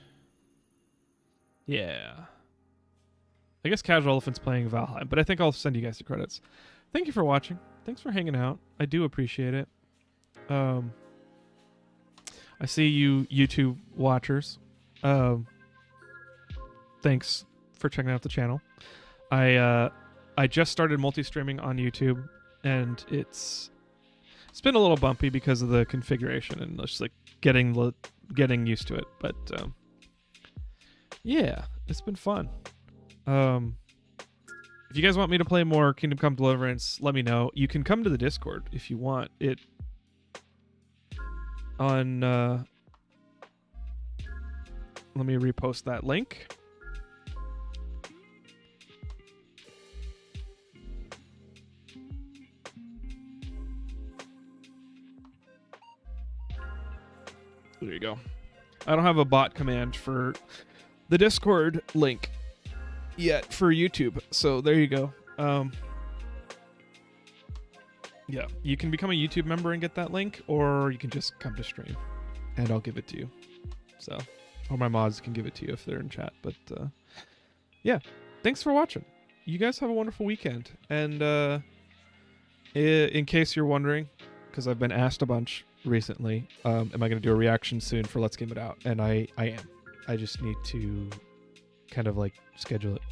Yeah. I guess Casual Elephant's playing Valheim, but I think I'll send you guys to credits. Thank you for watching. Thanks for hanging out. I do appreciate it. I see you YouTube watchers. Thanks for checking out the channel. I just started multi-streaming on YouTube, and it's been a little bumpy because of the configuration and just like getting used to it. But yeah, it's been fun. If you guys want me to play more Kingdom Come Deliverance, let me know. You can come to the Discord if you want it. On let me repost that link. There you go. I don't have a bot command for the Discord link yet for YouTube, so there you go. Yeah, you can become a YouTube member and get that link, or you can just come to stream, and I'll give it to you. So, or my mods can give it to you if they're in chat. But yeah, thanks for watching. you guys have a wonderful weekend. And in case you're wondering, because I've been asked a bunch recently, am I going to do a reaction soon for Let's Game It Out? And I am. I just need to kind of like schedule it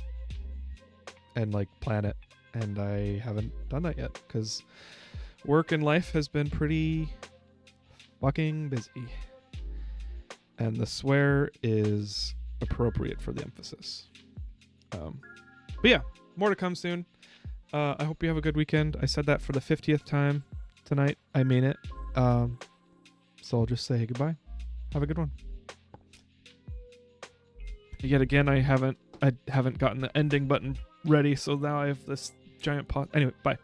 and like plan it. And I haven't done that yet because work and life has been pretty fucking busy. And the swear is appropriate for the emphasis. But yeah, more to come soon. I hope you have a good weekend. I said that for the 50th time tonight. I mean it. So I'll just say goodbye. Have a good one. Yet again, I haven't gotten the ending button ready, so now I have this giant pause. Anyway, bye.